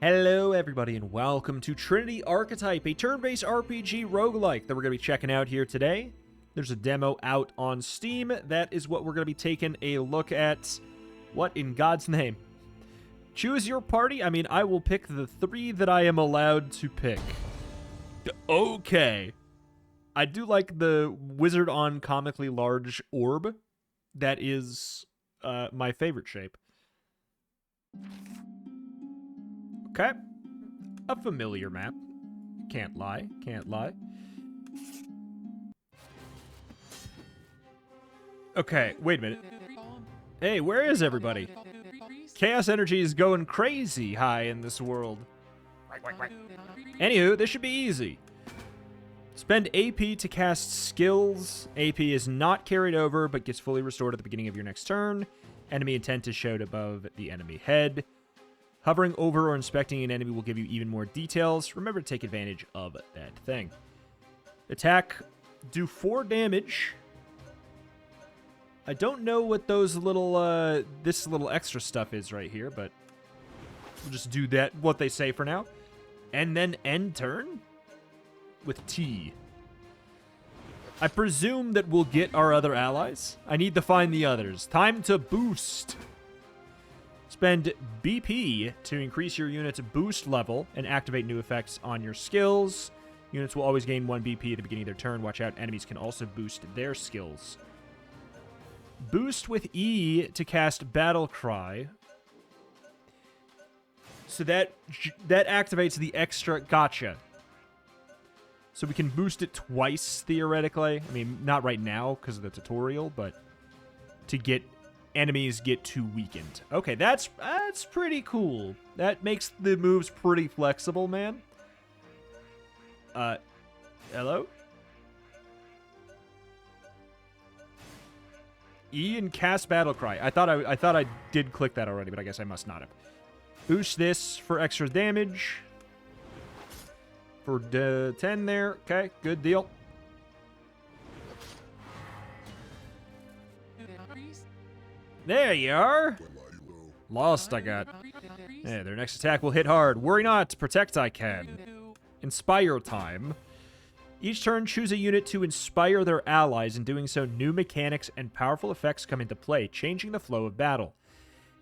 Hello everybody and welcome to Trinity Archetype, a turn-based RPG roguelike that we're going to be checking out here today. There's a demo out on Steam. That is what we're going to be taking a look at. What in God's name? Choose your party? I mean, I will pick the 3 that I am allowed to pick. Okay. I do like the wizard on comically large orb. That is my favorite shape. Okay. A familiar map. Can't lie. Can't lie. Okay, wait a minute. Hey, where is everybody? Chaos energy is going crazy high in this world. Anywho, this should be easy. Spend AP to cast skills. AP is not carried over, but gets fully restored at the beginning of your next turn. Enemy intent is showed above the enemy head. Hovering over or inspecting an enemy will give you even more details. Remember to take advantage of that thing. Attack, do 4 damage. I don't know what those little, this little extra stuff is right here, but we'll just do that, what they say for now. And then end turn with T. I presume that we'll get our other allies. I need to find the others. Time to boost. Spend BP to increase your unit's boost level and activate new effects on your skills. Units will always gain 1 BP at the beginning of their turn. Watch out, enemies can also boost their skills. Boost with E to cast Battle Cry. So that activates the extra gotcha. So we can boost it twice, theoretically. I mean, not right now because of the tutorial, but to get enemies get too weakened. Okay, that's pretty cool. That makes the moves pretty flexible, man. Hello? E and cast Battle Cry. I thought I did click that already, but I guess I must not have. Boost this for extra damage. For 10 there. Okay, good deal. There you are. Lost, I got. Yeah, their next attack will hit hard. Worry not. Protect I can. Inspire time. Each turn, choose a unit to inspire their allies. In doing so, new mechanics and powerful effects come into play, changing the flow of battle.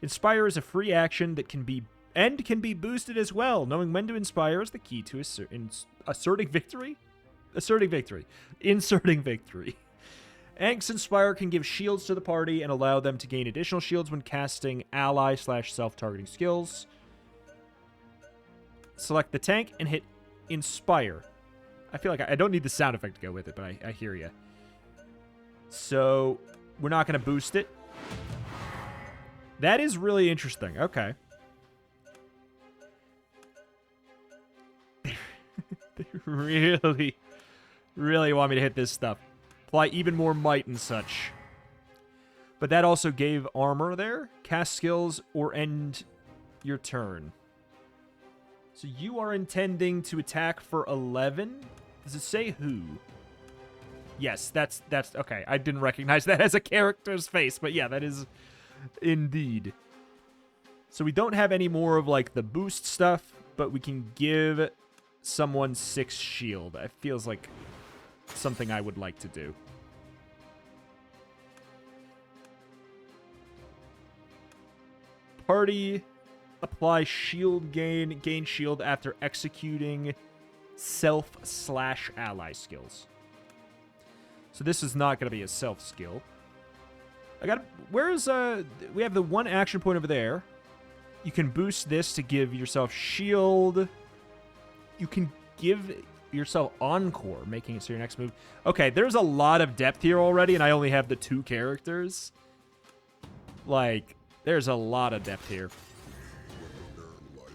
Inspire is a free action that can be boosted as well. Knowing when to inspire is the key to asserting victory. Inserting victory. Ank's Inspire can give shields to the party and allow them to gain additional shields when casting ally/self-targeting skills. Select the tank and hit Inspire. I feel like I don't need the sound effect to go with it, but I hear you. So, we're not going to boost it. That is really interesting. Okay. They really want me to hit this stuff. Apply even more might and such. But that also gave armor there. Cast skills or end your turn. So you are intending to attack for 11? Does it say who? Yes, that's okay. I didn't recognize that as a character's face, but yeah, that is indeed. So we don't have any more of like the boost stuff, but we can give someone 6 shield. It feels like something I would like to do. Party, apply shield gain shield after executing self/ally skills. So this is not going to be a self skill. Where's we have the 1 action point over there. You can boost this to give yourself shield. You can give yourself Encore, making it so your next move. Okay, there's a lot of depth here already, and I only have the 2 characters. Like, there's a lot of depth here.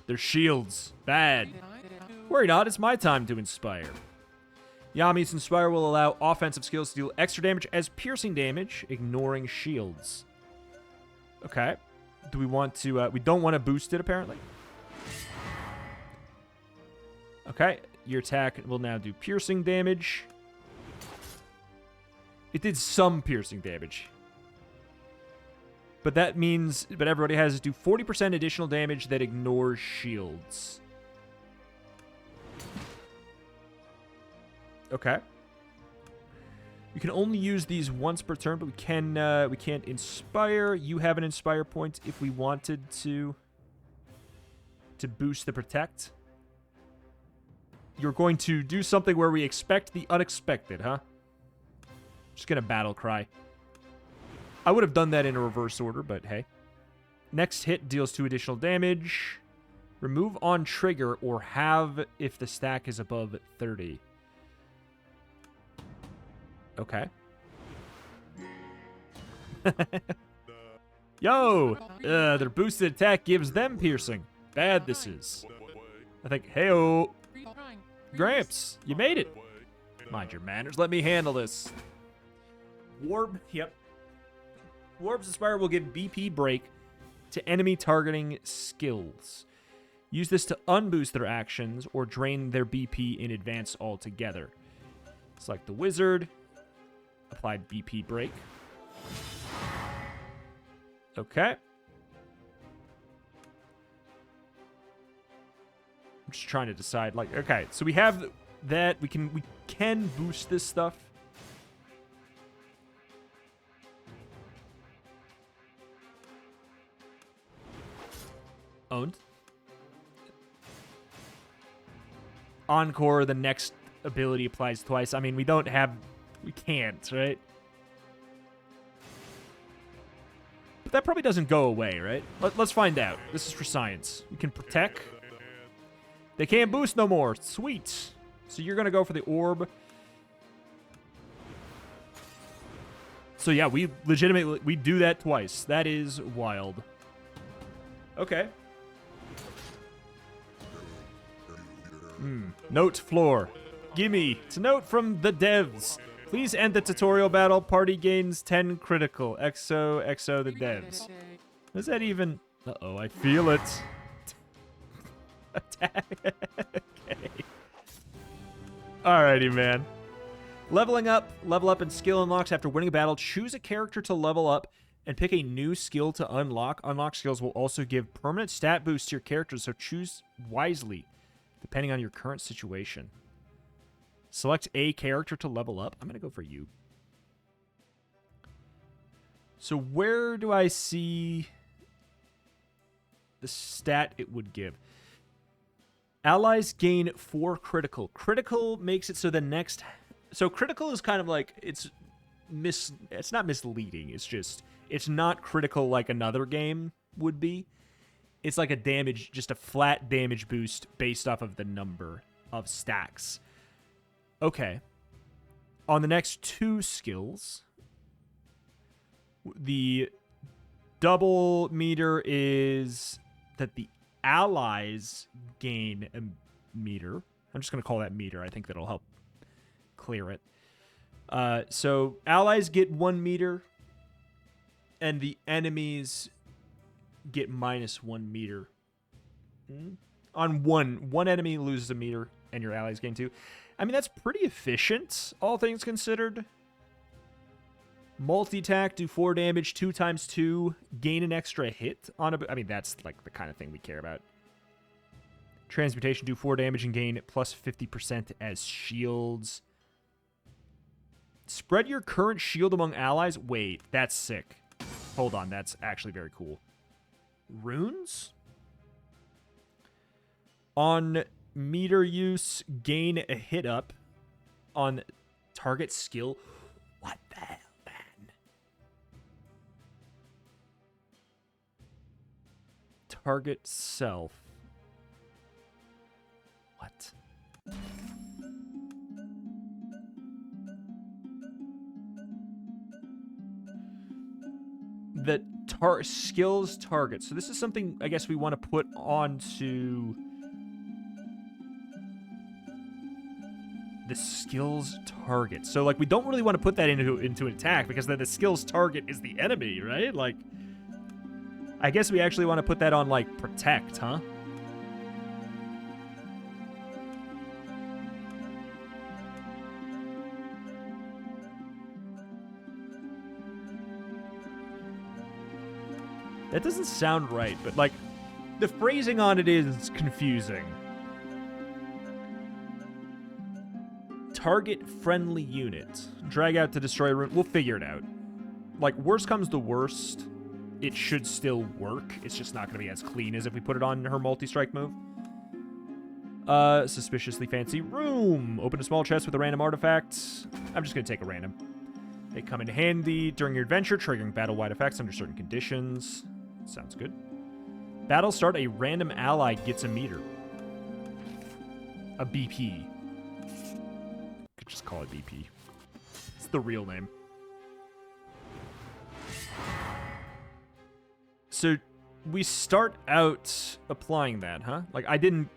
Their shields. Bad. Worry not, it's my time to inspire. Yami's Inspire will allow offensive skills to deal extra damage as piercing damage, ignoring shields. Okay. Do we want to... we don't want to boost it, apparently. Okay. Your attack will now do piercing damage. It did some piercing damage. But that means, but everybody has to do 40% additional damage that ignores shields. Okay. You can only use these once per turn, but we can't inspire. You have an inspire point if we wanted to boost the protect. You're going to do something where we expect the unexpected, huh? Just gonna battle cry. I would have done that in a reverse order, but hey. Next hit deals 2 additional damage. Remove on trigger or have if the stack is above 30. Okay. Yo! Their boosted attack gives them piercing. Bad this is. I think, hey-oh. Gramps, you made it. Mind your manners, let me handle this. Warp, yep. Warp's Inspire will give BP break to enemy targeting skills. Use this to unboost their actions or drain their BP in advance altogether. Select the wizard. Apply BP break. Okay. I'm just trying to decide, like, okay, so we have that. We can boost this stuff. Owned. Encore, the next ability applies twice. I mean, we can't, right? But that probably doesn't go away, right? Let's find out. This is for science. We can protect. They can't boost no more. Sweet. So you're going to go for the orb. So yeah, we do that twice. That is wild. Okay. Note floor. Gimme. It's a note from the devs. Please end the tutorial battle. Party gains 10 critical. XO the devs. What is that even? Uh-oh, I feel it. Attack. Okay. Alrighty, man. Leveling up. Level up and skill unlocks after winning a battle. Choose a character to level up and pick a new skill to unlock. Unlock skills will also give permanent stat boosts to your characters, so choose wisely, depending on your current situation. Select a character to level up. I'm going to go for you. So where do I see the stat it would give? Allies gain 4 critical. Critical makes it so the next... So critical is kind of like... It's not misleading. It's just... It's not critical like another game would be. It's like a damage... Just a flat damage boost based off of the number of stacks. Okay. On the next 2 skills... The double meter is that the allies gain a meter. I'm just going to call that meter. I think that'll help clear it. So allies get 1 meter, and the enemies get -1 meter. On one enemy loses a meter, and your allies gain 2. I mean, that's pretty efficient, all things considered. Multi-attack, do 4 damage, 2 times 2, gain an extra hit on a... I mean, that's like the kind of thing we care about. Transmutation, do 4 damage and gain plus 50% as shields. Spread your current shield among allies. Wait, that's sick. Hold on, that's actually very cool. Runes? On meter use, gain a hit up on target skill. What the hell? Target self. What? The skills target. So this is something I guess we want to put onto the skills target. So like we don't really want to put that into an attack because then the skills target is the enemy, right? Like I guess we actually want to put that on, like, protect, huh? That doesn't sound right, but, like, the phrasing on it is confusing. Target-friendly unit. Drag out to destroy a room. We'll figure it out. Like, worst comes to worst, it should still work. It's just not going to be as clean as if we put it on her multi-strike move. Suspiciously fancy room. Open a small chest with a random artifact. I'm just going to take a random. They come in handy during your adventure, triggering battle-wide effects under certain conditions. Sounds good. Battle start, a random ally gets a meter. A BP. Could just call it BP. It's the real name. So we start out applying that, huh? Like I didn't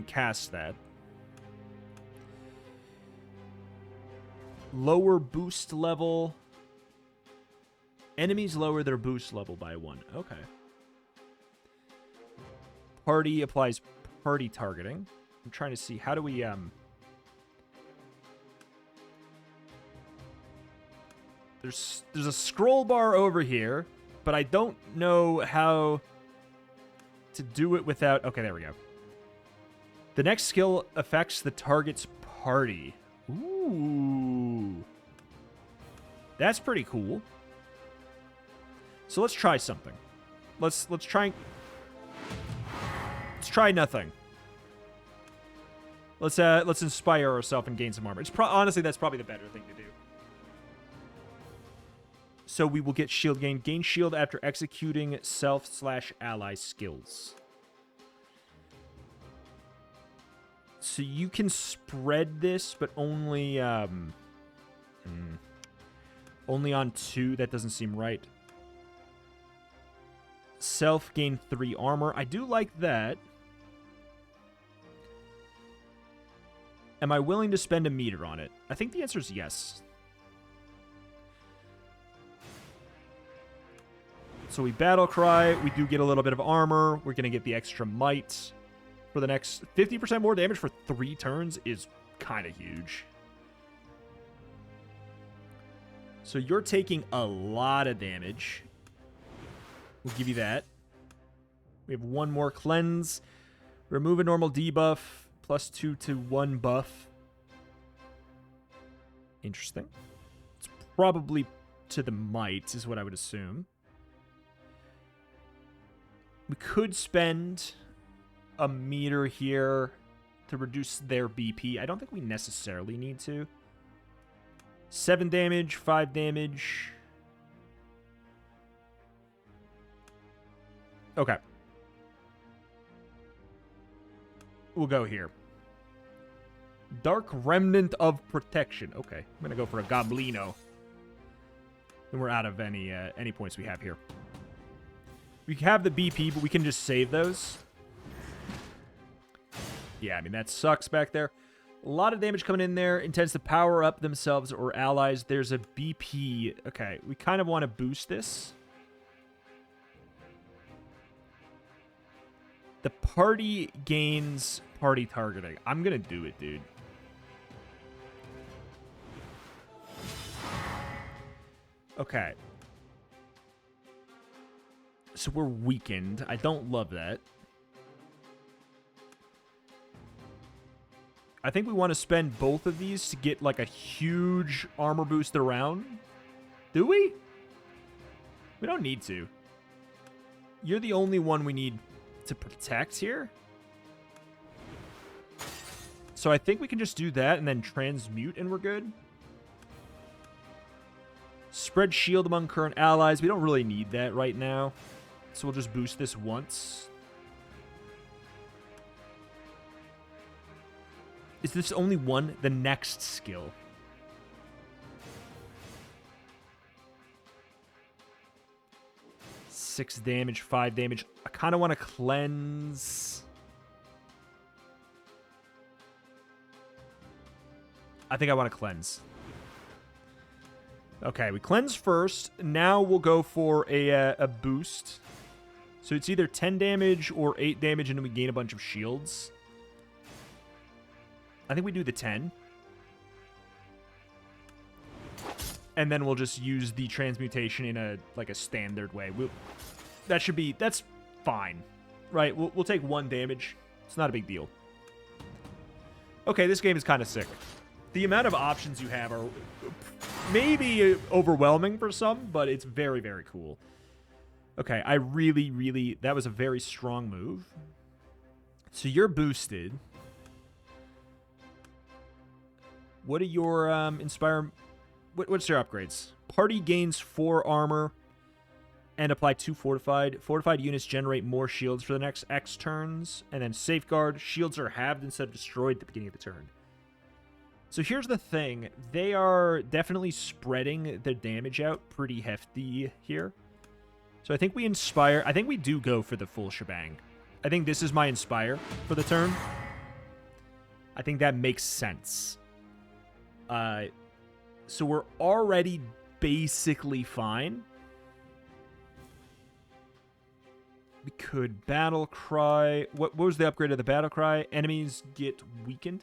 cast that. Lower boost level. Enemies lower their boost level by 1. Okay. Party applies party targeting. I'm trying to see, how do we, There's a scroll bar over here, but I don't know how to do it without... Okay, there we go. The next skill affects the target's party. Ooh. That's pretty cool. So let's try something. Let's try nothing. Let's inspire ourselves and gain some armor. Honestly, that's probably the better thing to do. So we will get shield gain. Gain shield after executing self/ally skills. So you can spread this, but only only on 2. That doesn't seem right. Self gain 3 armor. I do like that. Am I willing to spend a meter on it? I think the answer is yes. So we battle cry. We do get a little bit of armor. We're going to get the extra might for the next 50% more damage for 3 turns is kind of huge. So you're taking a lot of damage. We'll give you that. We have 1 more cleanse. Remove a normal debuff. +2 to 1 buff. Interesting. It's probably to the might, is what I would assume. We could spend a meter here to reduce their BP. I don't think we necessarily need to. 7 damage, 5 damage. Okay. We'll go here. Dark Remnant of Protection. Okay, I'm gonna go for a Goblino. And we're out of any points we have here. We have the BP, but we can just save those. Yeah, I mean, that sucks back there. A lot of damage coming in there. Intends to power up themselves or allies. There's a BP. Okay, we kind of want to boost this. The party gains party targeting. I'm going to do it, dude. Okay. So we're weakened. I don't love that. I think we want to spend both of these to get like a huge armor boost around. Do we? We don't need to. You're the only one we need to protect here. So I think we can just do that and then transmute and we're good. Spread shield among current allies. We don't really need that right now. So we'll just boost this once. Is this only one? The next skill. Six damage, 5 damage. I kind of want to cleanse. I think I want to cleanse. Okay, we cleanse first. Now we'll go for a boost. So it's either 10 damage or 8 damage, and then we gain a bunch of shields. I think we do the 10. And then we'll just use the transmutation in a standard way. That's fine. Right, we'll take 1 damage. It's not a big deal. Okay, this game is kind of sick. The amount of options you have are maybe overwhelming for some, but it's very, very cool. Okay, I really... That was a very strong move. So you're boosted. What are your Inspire... What's your upgrades? Party gains 4 armor and apply 2 fortified. Fortified units generate more shields for the next X turns. And then Safeguard. Shields are halved instead of destroyed at the beginning of the turn. So here's the thing. They are definitely spreading the damage out pretty hefty here. So I think we Inspire. I think we do go for the full shebang. I think this is my Inspire for the turn. I think that makes sense. So we're already basically fine. We could Battle Cry. What was the upgrade of the Battle Cry? Enemies get weakened.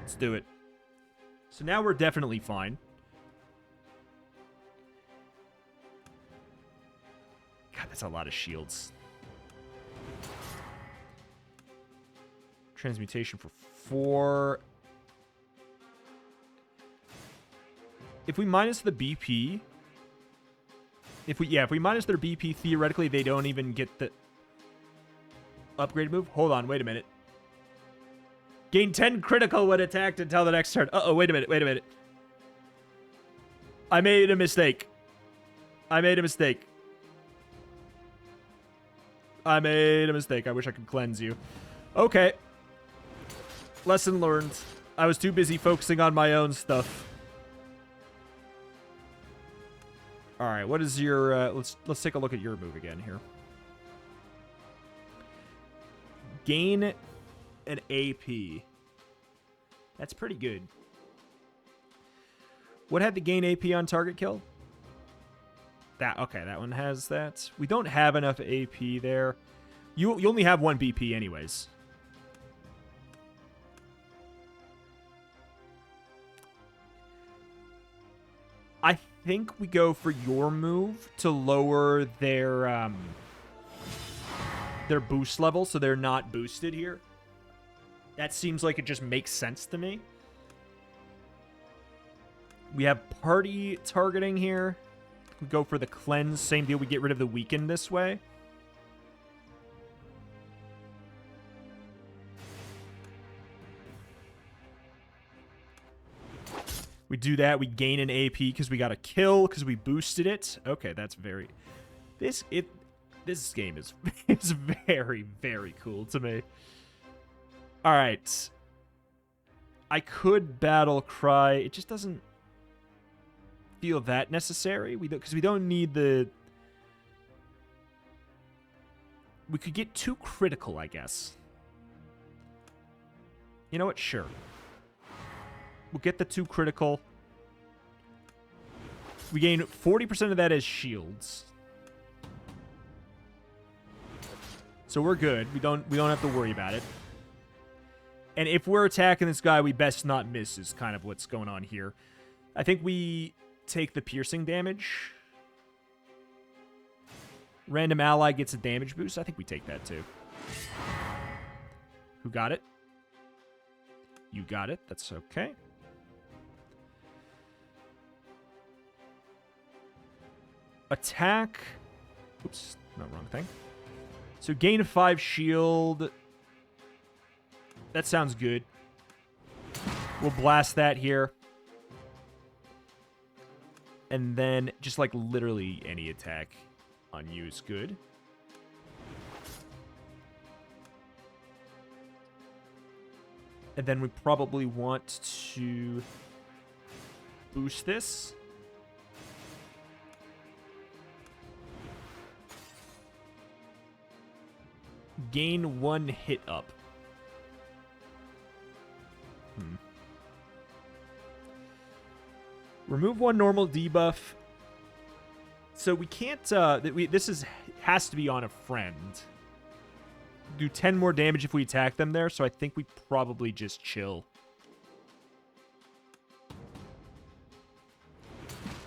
Let's do it. So now we're definitely fine. God, that's a lot of shields. Transmutation for 4. If we minus the BP... If we minus their BP, theoretically, they don't even get the upgrade move. Hold on, wait a minute. Gain 10 critical when attacked until the next turn. Uh-oh, wait a minute. I made a mistake. I wish I could cleanse you. Okay. Lesson learned. I was too busy focusing on my own stuff. All right, what is your... let's take a look at your move again here. Gain an AP. That's pretty good. What had the gain AP on target kill? Okay, that one has that. We don't have enough AP there. You only have 1 BP anyways. I think we go for your move to lower their boost level so they're not boosted here. That seems like it just makes sense to me. We have party targeting here. We go for the cleanse. Same deal. We get rid of the weaken this way. We do that. We gain an AP because we got a kill because we boosted it. Okay, that's very... This game is it's very, very cool to me. All right. I could Battle Cry. It just doesn't feel that necessary. Because we don't need the... We could get 2 critical, I guess. You know what? Sure. We'll get the 2 critical. We gain 40% of that as shields. So we're good. We don't have to worry about it. And if we're attacking this guy, we best not miss is kind of what's going on here. I think we take the piercing damage. Random ally gets a damage boost. I think we take that too. Who got it? You got it. That's okay. Attack. Oops, not wrong thing. So gain 5 shield. That sounds good. We'll blast that here. And then just like literally any attack on you is good. And then we probably want to boost this. Gain 1 hit up. Remove 1 normal debuff. So we can't... has to be on a friend. Do 10 more damage if we attack them there, so I think we probably just chill.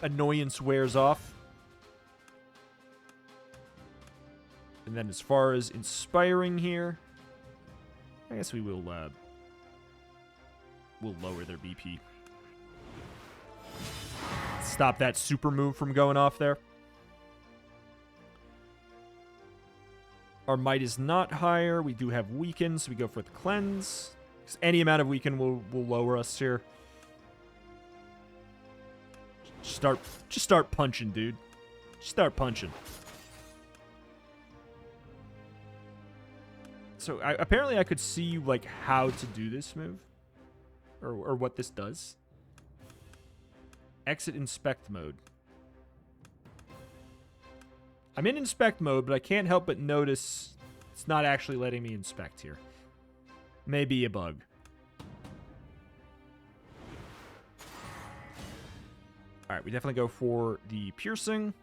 annoyance wears off. And then as far as inspiring here, I guess we'll lower their BP. Stop that super move from going off there. Our might is not higher. We do have weaken, so we go for the cleanse. Any amount of weaken will lower us here. Just start punching, dude. Just start punching. So apparently I could see like how to do this move, or what this does. Exit inspect mode. I'm in inspect mode, but I can't help but notice it's not actually letting me inspect here. Maybe a bug. All right, we definitely go for the piercing.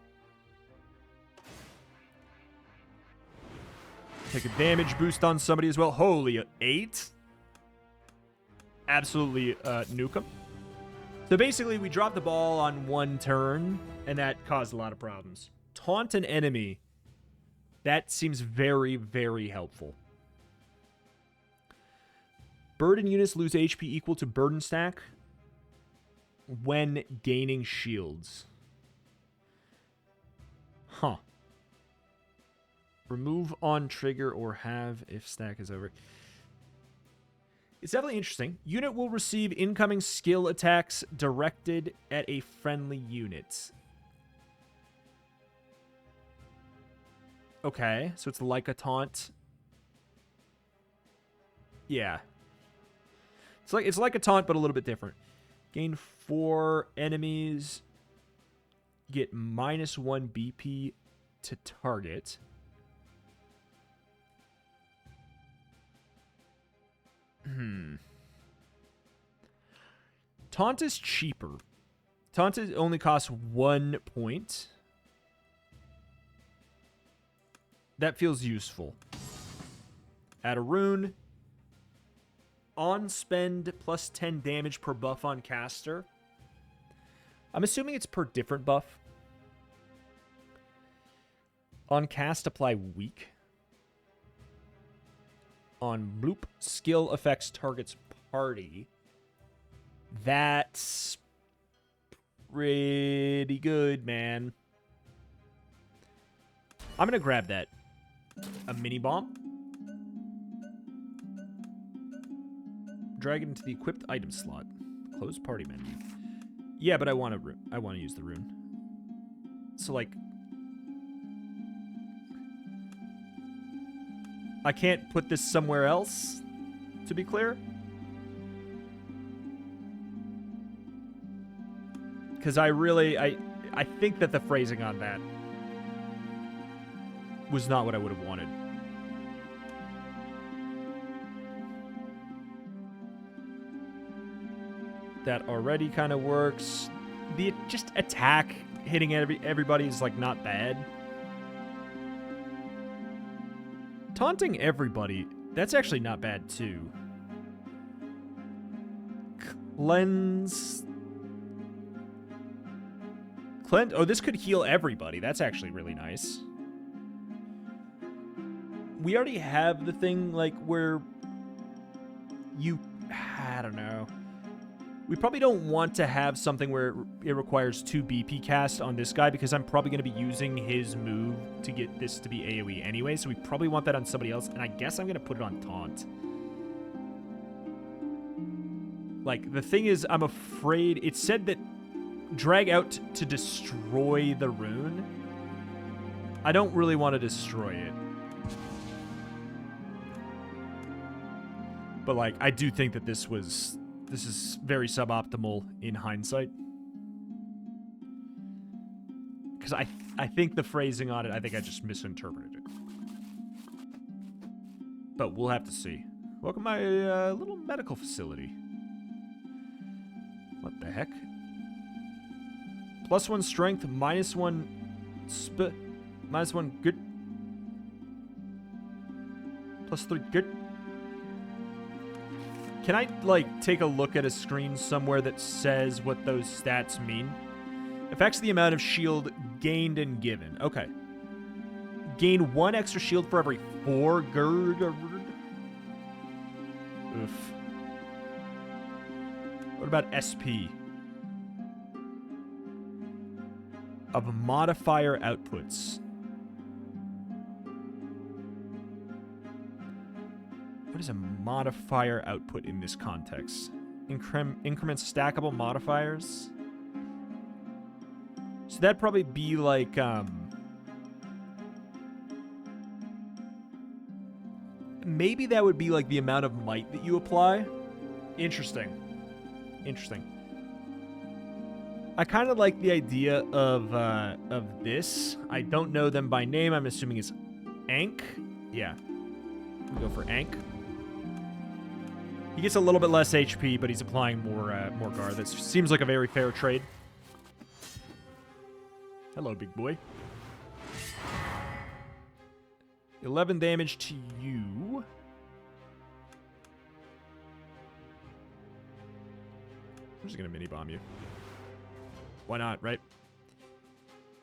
Take a damage boost on somebody as well. Holy, 8? Absolutely nuke him. So basically, we dropped the ball on one turn, and that caused a lot of problems. Taunt an enemy. That seems very, very helpful. Burden units lose HP equal to burden stack when gaining shields. Huh. Remove on trigger or have if stack is over. It's definitely interesting. Unit will receive incoming skill attacks directed at a friendly unit. Okay, so it's like a taunt. Yeah. It's like a taunt, but a little bit different. Gain 4 enemies. Get -1 BP to target. Taunt is cheaper. Taunt only costs 1 point. That feels useful. Add a rune. On spend plus 10 damage per buff on caster. I'm assuming it's per different buff. On cast, apply weak. On bloop, skill affects target's party. That's pretty good, man. I'm going to grab that. A mini bomb. Drag it into the equipped item slot. Close party menu. Yeah, but I want to use the rune. So like, I can't put this somewhere else, to be clear. Because I think that the phrasing on that was not what I would have wanted. That already kind of works. The just attack hitting everybody is like not bad. Taunting everybody, that's actually not bad too. Cleanse. Oh, this could heal everybody. That's actually really nice. We already have the thing like where you, I don't know. We probably don't want to have something where it requires 2 BP cast on this guy because I'm probably going to be using his move to get this to be AoE anyway, so we probably want that on somebody else, and I guess I'm going to put it on Taunt. Like, the thing is, I'm afraid... It said that drag out to destroy the rune. I don't really want to destroy it. But, like, I do think that this is very suboptimal in hindsight. Because I think the phrasing on it, I think I just misinterpreted it. But we'll have to see. Welcome to my little medical facility. What the heck? +1 strength, -1 -1 good. +3 good. Can I, like, take a look at a screen somewhere that says what those stats mean? Affects the amount of shield gained and given. Okay. Gain 1 extra shield for every 4 gird. Oof. What about SP? Of modifier outputs. What is a modifier output in this context? Increments stackable modifiers? So that'd probably be like, maybe that would be like the amount of might that you apply. Interesting. Interesting. I kind of like the idea of this. I don't know them by name. I'm assuming it's Ank. Yeah. We'll go for Ank. He gets a little bit less HP, but he's applying more guard. That seems like a very fair trade. Hello, big boy. 11 damage to you. I'm just going to mini-bomb you. Why not, right?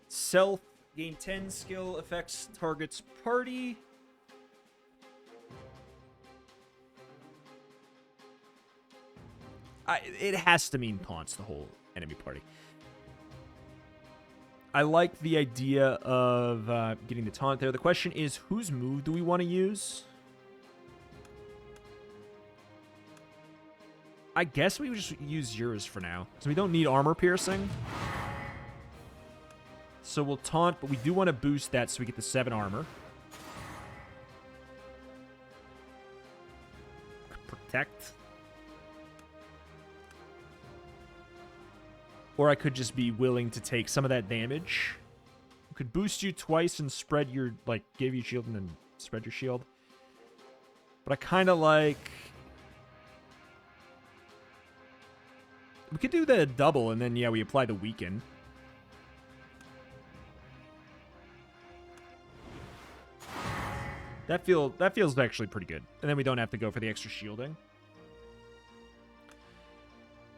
Self, gain 10 skill, affects target's party. It has to mean taunts the whole enemy party. I like the idea of getting the taunt there. The question is, whose move do we want to use? I guess we would just use yours for now, because we don't need armor piercing. So we'll taunt, but we do want to boost that so we get the 7 armor. Protect. Or I could just be willing to take some of that damage. We could boost you twice and spread your, like, give you shield and then spread your shield. But I kind of like... We could do the double and then, yeah, we apply the weaken. That feels actually pretty good. And then we don't have to go for the extra shielding.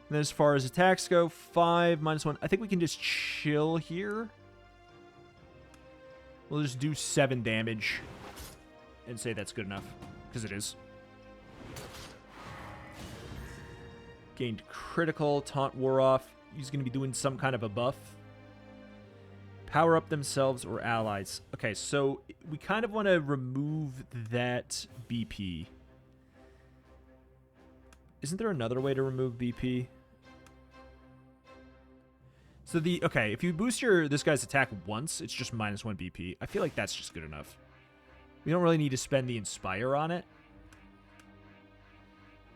And then as far as attacks go, 5 -1. I think we can just chill here. We'll just do 7 damage and say that's good enough, because it is. Gained critical, taunt wore off. He's going to be doing some kind of a buff. Power up themselves or allies. Okay, so we kind of want to remove that BP. Isn't there another way to remove BP? So okay, if you boost this guy's attack once, it's just -1 BP. I feel like that's just good enough. We don't really need to spend the Inspire on it.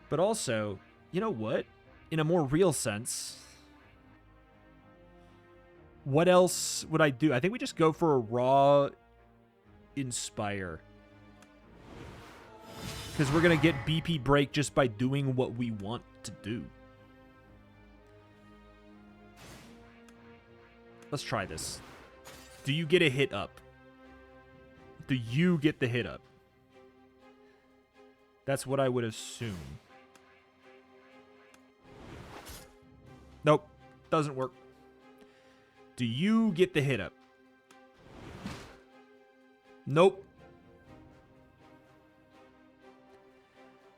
But also, you know what? In a more real sense, what else would I do? I think we just go for a raw Inspire. Because we're going to get BP break just by doing what we want to do. Let's try this. Do you get a hit up? Do you get the hit up? That's what I would assume. Nope. Doesn't work. Do you get the hit up? Nope.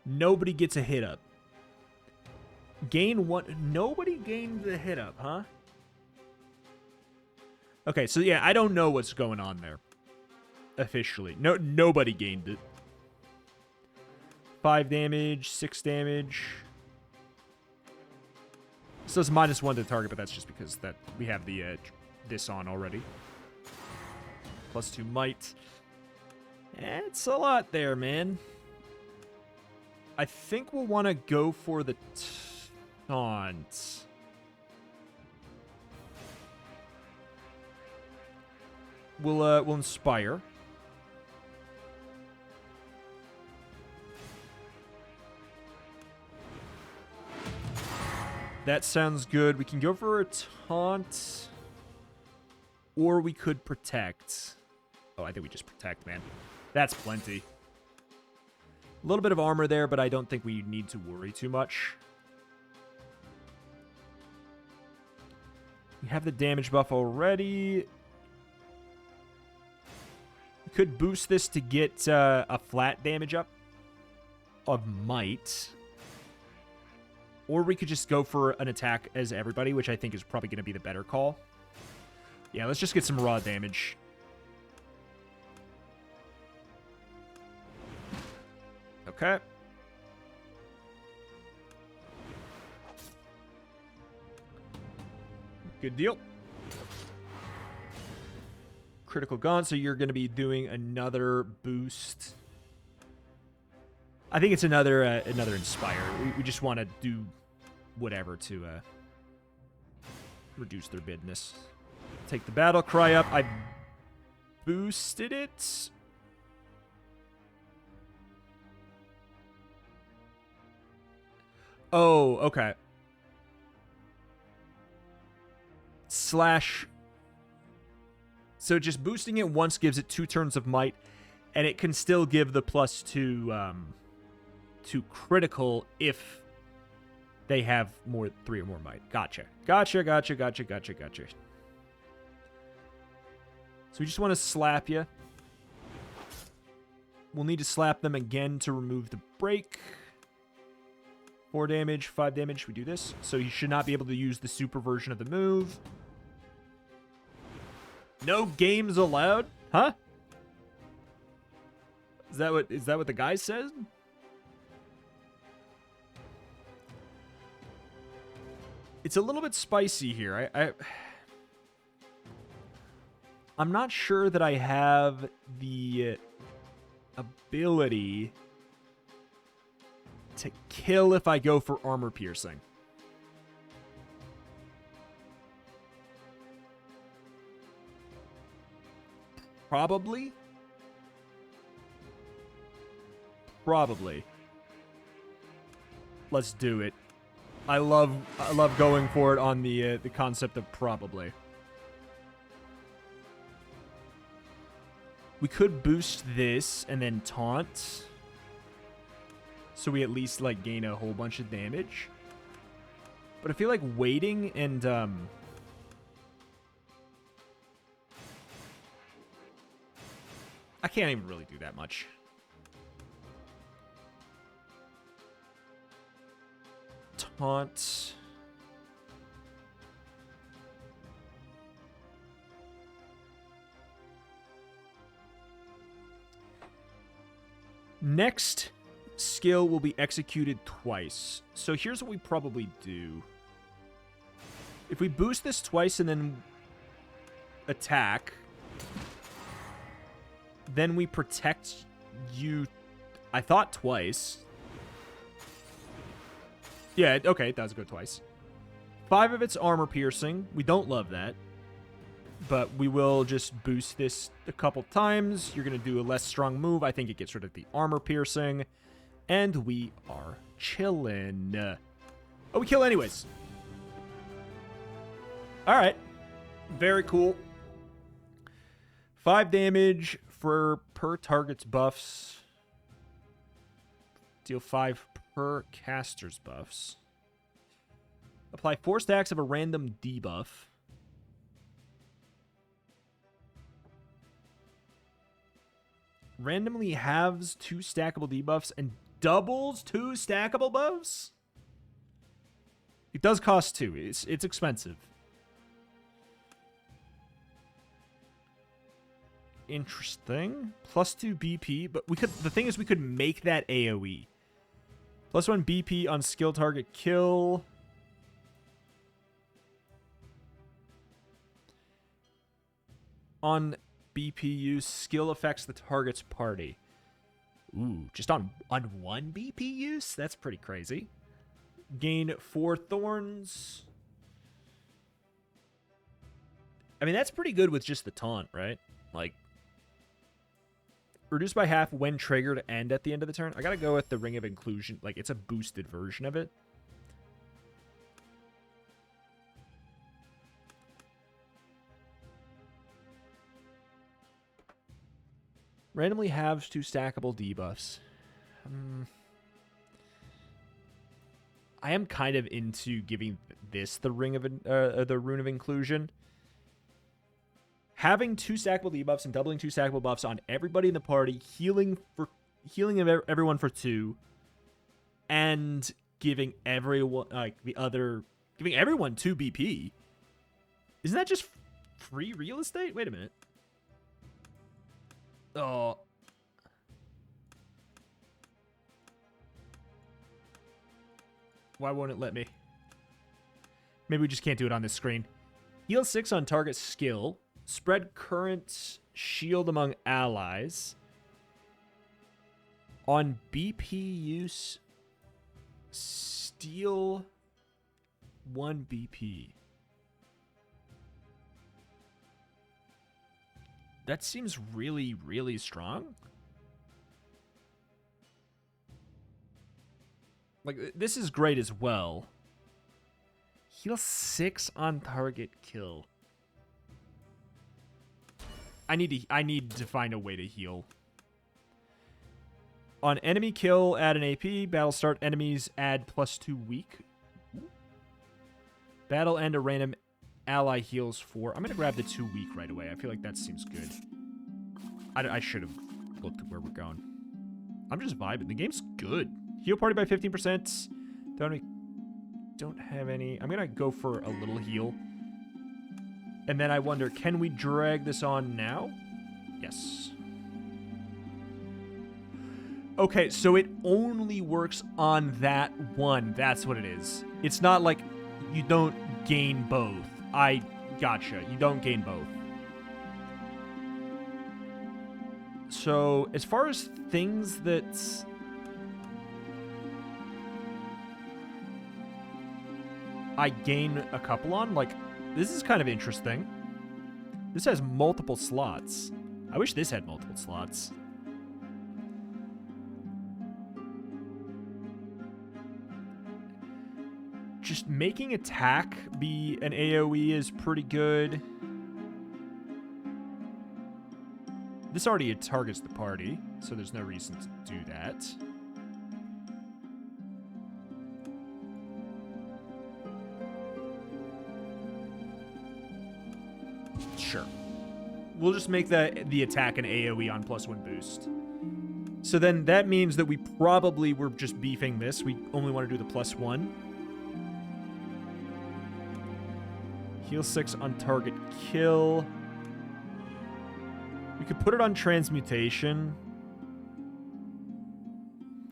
Nobody gets a hit up. Gain 1. Nobody gained the hit up, huh? Okay, so yeah, I don't know what's going on there. Officially. Nobody gained it. 5 damage, 6 damage. So it's -1 to the target, but that's just because that we have the this on already. +2 might. It's a lot there, man. I think we'll want to go for the taunt. We'll Inspire. That sounds good. We can go for a taunt. Or we could protect. Oh, I think we just protect, man. That's plenty. A little bit of armor there, but I don't think we need to worry too much. We have the damage buff already. We could boost this to get a flat damage up of might. Or we could just go for an attack as everybody, which I think is probably going to be the better call. Yeah, let's just get some raw damage. Okay. Good deal. Critical gone, so you're going to be doing another boost. I think it's another Inspire. We just want to do whatever to reduce their bidness. Take the battle cry up. I boosted it. Oh, okay. Slash. So just boosting it once gives it 2 turns of might, and it can still give the +2 to critical if they have 3 or more might. Gotcha. Gotcha. So we just want to slap you. We'll need to slap them again to remove the break. 4 damage, 5 damage. We do this. So you should not be able to use the super version of the move. No games allowed? Huh? Is that what the guy says? It's a little bit spicy here. I'm not sure that I have the ability to kill if I go for armor piercing. Probably. Let's do it. I love going for it on the concept of probably. We could boost this and then taunt, so we at least like gain a whole bunch of damage. But I feel like waiting and I can't even really do that much. Taunt. Next skill will be executed twice. So here's what we probably do. If we boost this twice and then attack, then we protect you, I thought twice. Yeah, okay, it does go twice. 5 of it's armor piercing. We don't love that. But we will just boost this a couple times. You're going to do a less strong move. I think it gets rid of the armor piercing. And we are chilling. Oh, we kill anyways. All right. Very cool. 5 damage per target's buffs. Deal 5 per caster's buffs. Apply 4 stacks of a random debuff. Randomly halves 2 stackable debuffs and doubles 2 stackable buffs? It does cost 2. It's expensive. Interesting. +2 BP, but we could. The thing is, we could make that AoE. +1 BP on skill target kill. On BP use, skill affects the target's party. Ooh, just on 1 BP use? That's pretty crazy. Gain 4 thorns. I mean, that's pretty good with just the taunt, right? Like, reduced by half when triggered and at the end of the turn. I gotta go with the Ring of Inclusion. Like, it's a boosted version of it. Randomly halves 2 stackable debuffs. I am kind of into giving this the Rune of Inclusion. Having 2 stackable debuffs and doubling 2 stackable buffs on everybody in the party, healing everyone for 2, and giving everyone giving everyone 2 BP. Isn't that just free real estate? Wait a minute. Oh. Why won't it let me? Maybe we just can't do it on this screen. Heal 6 on target skill. Spread current shield among allies. On BP use, steal 1 BP. That seems really, really strong. Like, this is great as well. Heal 6 on target kill. I need to find a way to heal. On enemy kill, add an AP. Battle start enemies, add +2 weak. Battle end, a random ally heals 4. I'm going to grab the 2 weak right away. I feel like that seems good. I should have looked at where we're going. I'm just vibing. The game's good. Heal party by 15%. Don't have any. I'm going to go for a little heal. And then I wonder, can we drag this on now? Yes. Okay, so it only works on that one. That's what it is. It's not like you don't gain both. I gotcha. You don't gain both. So, as far as things that I gain a couple on, like, this is kind of interesting. This has multiple slots. I wish this had multiple slots. Just making attack be an AoE is pretty good. This already targets the party, so there's no reason to do that. Sure. We'll just make the attack an AoE on +1 boost. So then that means that we probably were just beefing this. We only want to do the +1. Heal 6 on target kill. We could put it on transmutation,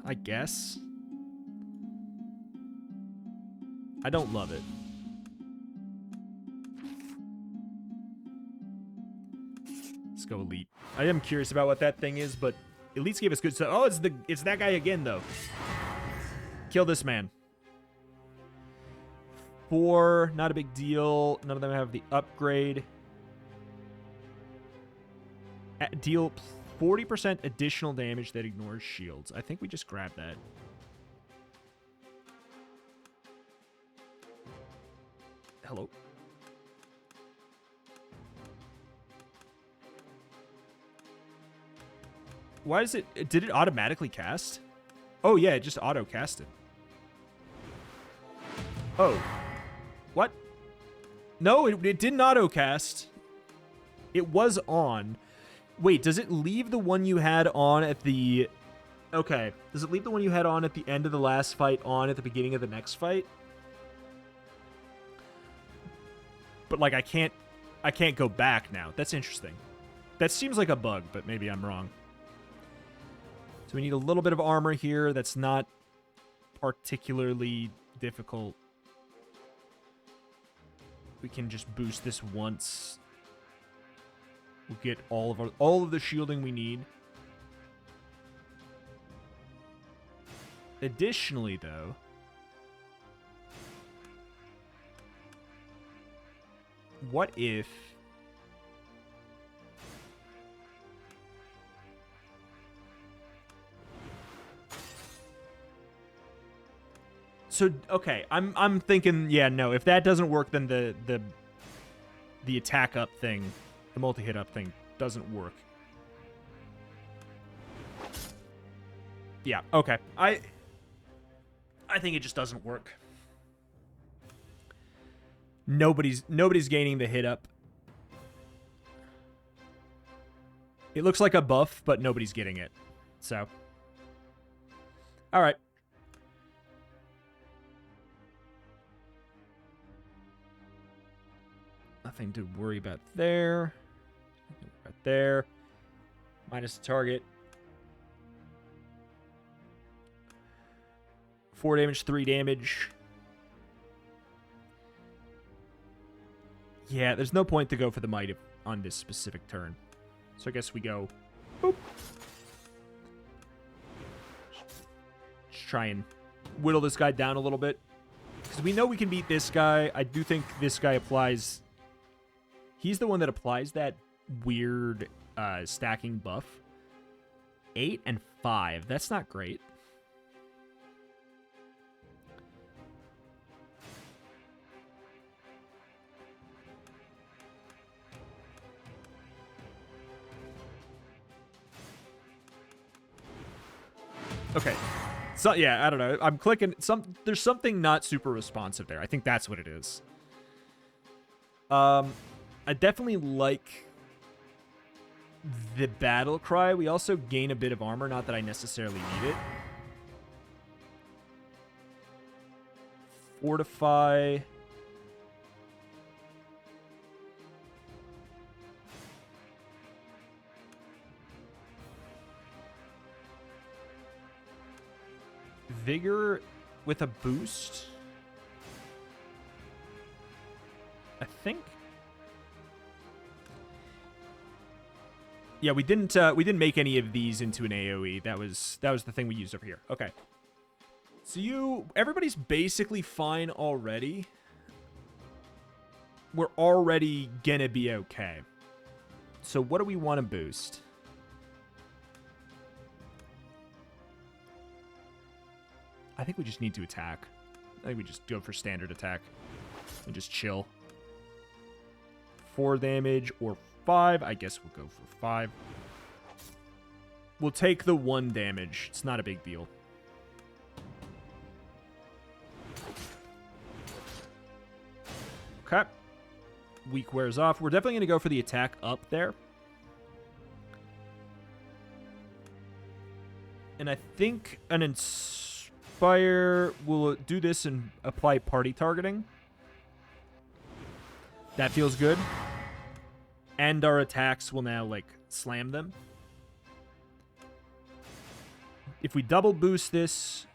I guess. I don't love it. Let's go elite. I am curious about what that thing is, but elites gave us good stuff. Oh, it's that guy again though. Kill this man. 4, not a big deal. None of them have the upgrade. Deal 40% additional damage that ignores shields. I think we just grab that. Hello? Why is it... Did it automatically cast? Oh, yeah, it just auto-casted. Oh. What? No, it didn't auto-cast. It was on. Wait, does it leave the one you had on at the... Okay. Does it leave the one you had on at the end of the last fight on at the beginning of the next fight? But, like, I can't go back now. That's interesting. That seems like a bug, but maybe I'm wrong. So we need a little bit of armor here. That's not particularly difficult. We can just boost this once. We'll get all of the shielding we need. Additionally, though, what if So okay, I'm thinking, yeah, no, if that doesn't work, then the attack up thing, the multi-hit up thing doesn't work. Yeah, okay. I think it just doesn't work. Nobody's gaining the hit up. It looks like a buff, but nobody's getting it. So, all right. Nothing to worry about there. Right there. Minus the target. 4 damage, 3 damage. Yeah, there's no point to go for the might on this specific turn. So I guess we go... Boop. Just try and whittle this guy down a little bit. Because we know we can beat this guy. I do think this guy applies... He's the one that applies that weird stacking buff. 8 and 5. That's not great. Okay. So, yeah, I don't know. I'm clicking... There's something not super responsive there. I think that's what it is. I definitely like the battle cry. We also gain a bit of armor. Not that I necessarily need it. Fortify... Vigor with a boost. I think. Yeah, we didn't make any of these into an AoE. That was the thing we used over here. Okay. So everybody's basically fine already. We're already gonna be okay. So what do we want to boost? I think we just need to attack. I think we just go for standard attack and just chill. 4 damage or 5. I guess we'll go for 5. We'll take the 1 damage. It's not a big deal. Okay. Weak wears off. We're definitely going to go for the attack up there. And I think an Inspire will do this and apply party targeting. That feels good. And our attacks will now, like, slam them. If we double boost this,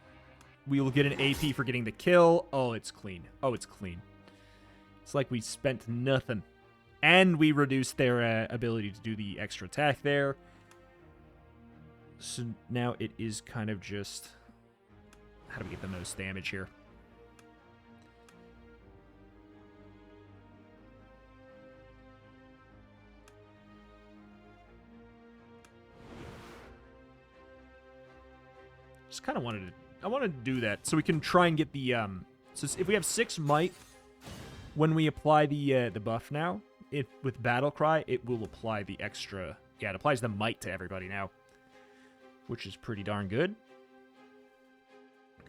we will get an AP for getting the kill. Oh, it's clean. Oh, it's clean. It's like we spent nothing. And we reduced their ability to do the extra attack there. So now it is kind of just... How do we get the most damage here? Just kind of wanted to... I wanted to do that so we can try and get the... So if we have 6 might, when we apply the buff now, with Battle Cry, it will apply the extra... Yeah, it applies the might to everybody now, which is pretty darn good.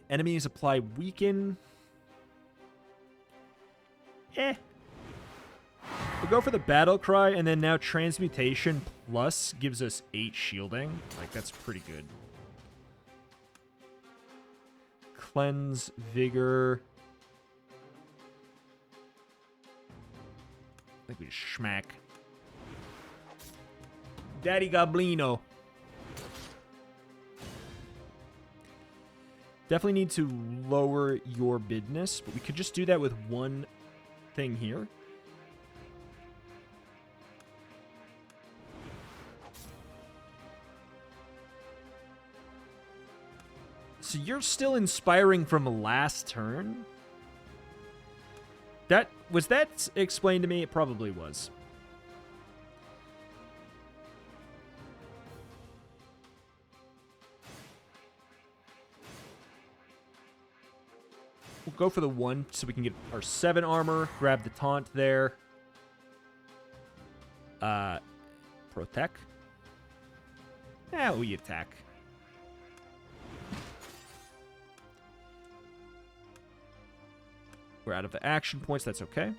Enemies apply weaken. We'll go for the Battle Cry, and then now Transmutation Plus gives us 8 shielding. Like, that's pretty good. Cleanse, Vigor. I think we just schmack. Daddy Goblino. Definitely need to lower your bidness, but we could just do that with one thing here. So you're still inspiring from last turn? Was that explained to me? It probably was. We'll go for the 1 so we can get our 7 armor. Grab the taunt there. Protect. Yeah, we attack. We're out of the action points. That's okay.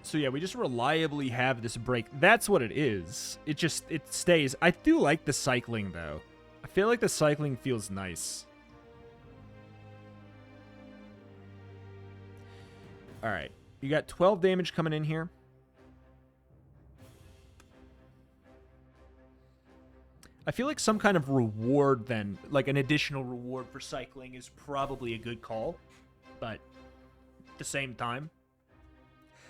So yeah, we just reliably have this break. That's what it is. It stays. I do like the cycling, though. I feel like the cycling feels nice. All right. You got 12 damage coming in here. I feel like some kind of reward then, like an additional reward for cycling is probably a good call. But at the same time,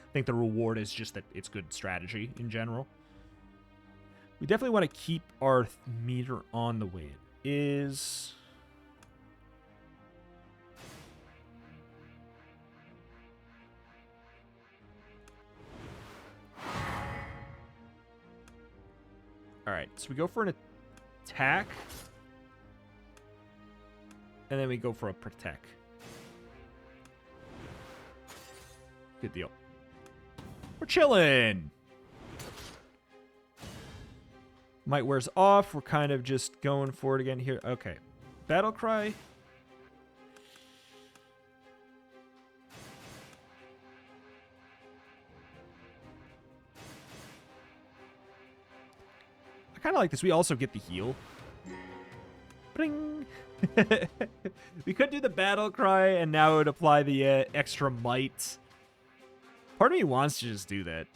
I think the reward is just that it's good strategy in general. We definitely want to keep our meter on the way it is. All right, so we go for an attack. And then we go for a protect. Good deal. We're chilling. Might wears off. We're kind of just going for it again here. Okay. Battle cry. I kind of like this. We also get the heal. Bring. We could do the battle cry, and now it would apply the extra might. Part of me wants to just do that.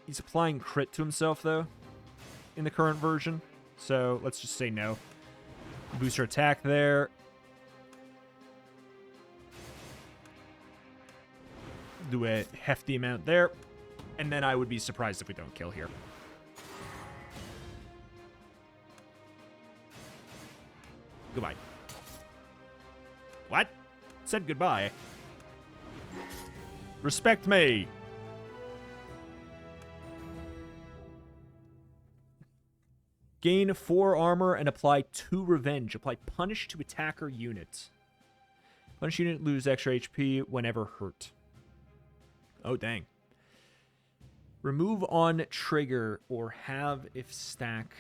He's applying crit to himself, though, in the current version. So let's just say no. Booster attack there. Do a hefty amount there. And then I would be surprised if we don't kill here. Goodbye. What? Said goodbye. Respect me. Gain 4 armor and apply 2 revenge. Apply punish to attacker unit. Punish unit lose extra HP whenever hurt. Oh, dang. Remove on trigger or have if stack.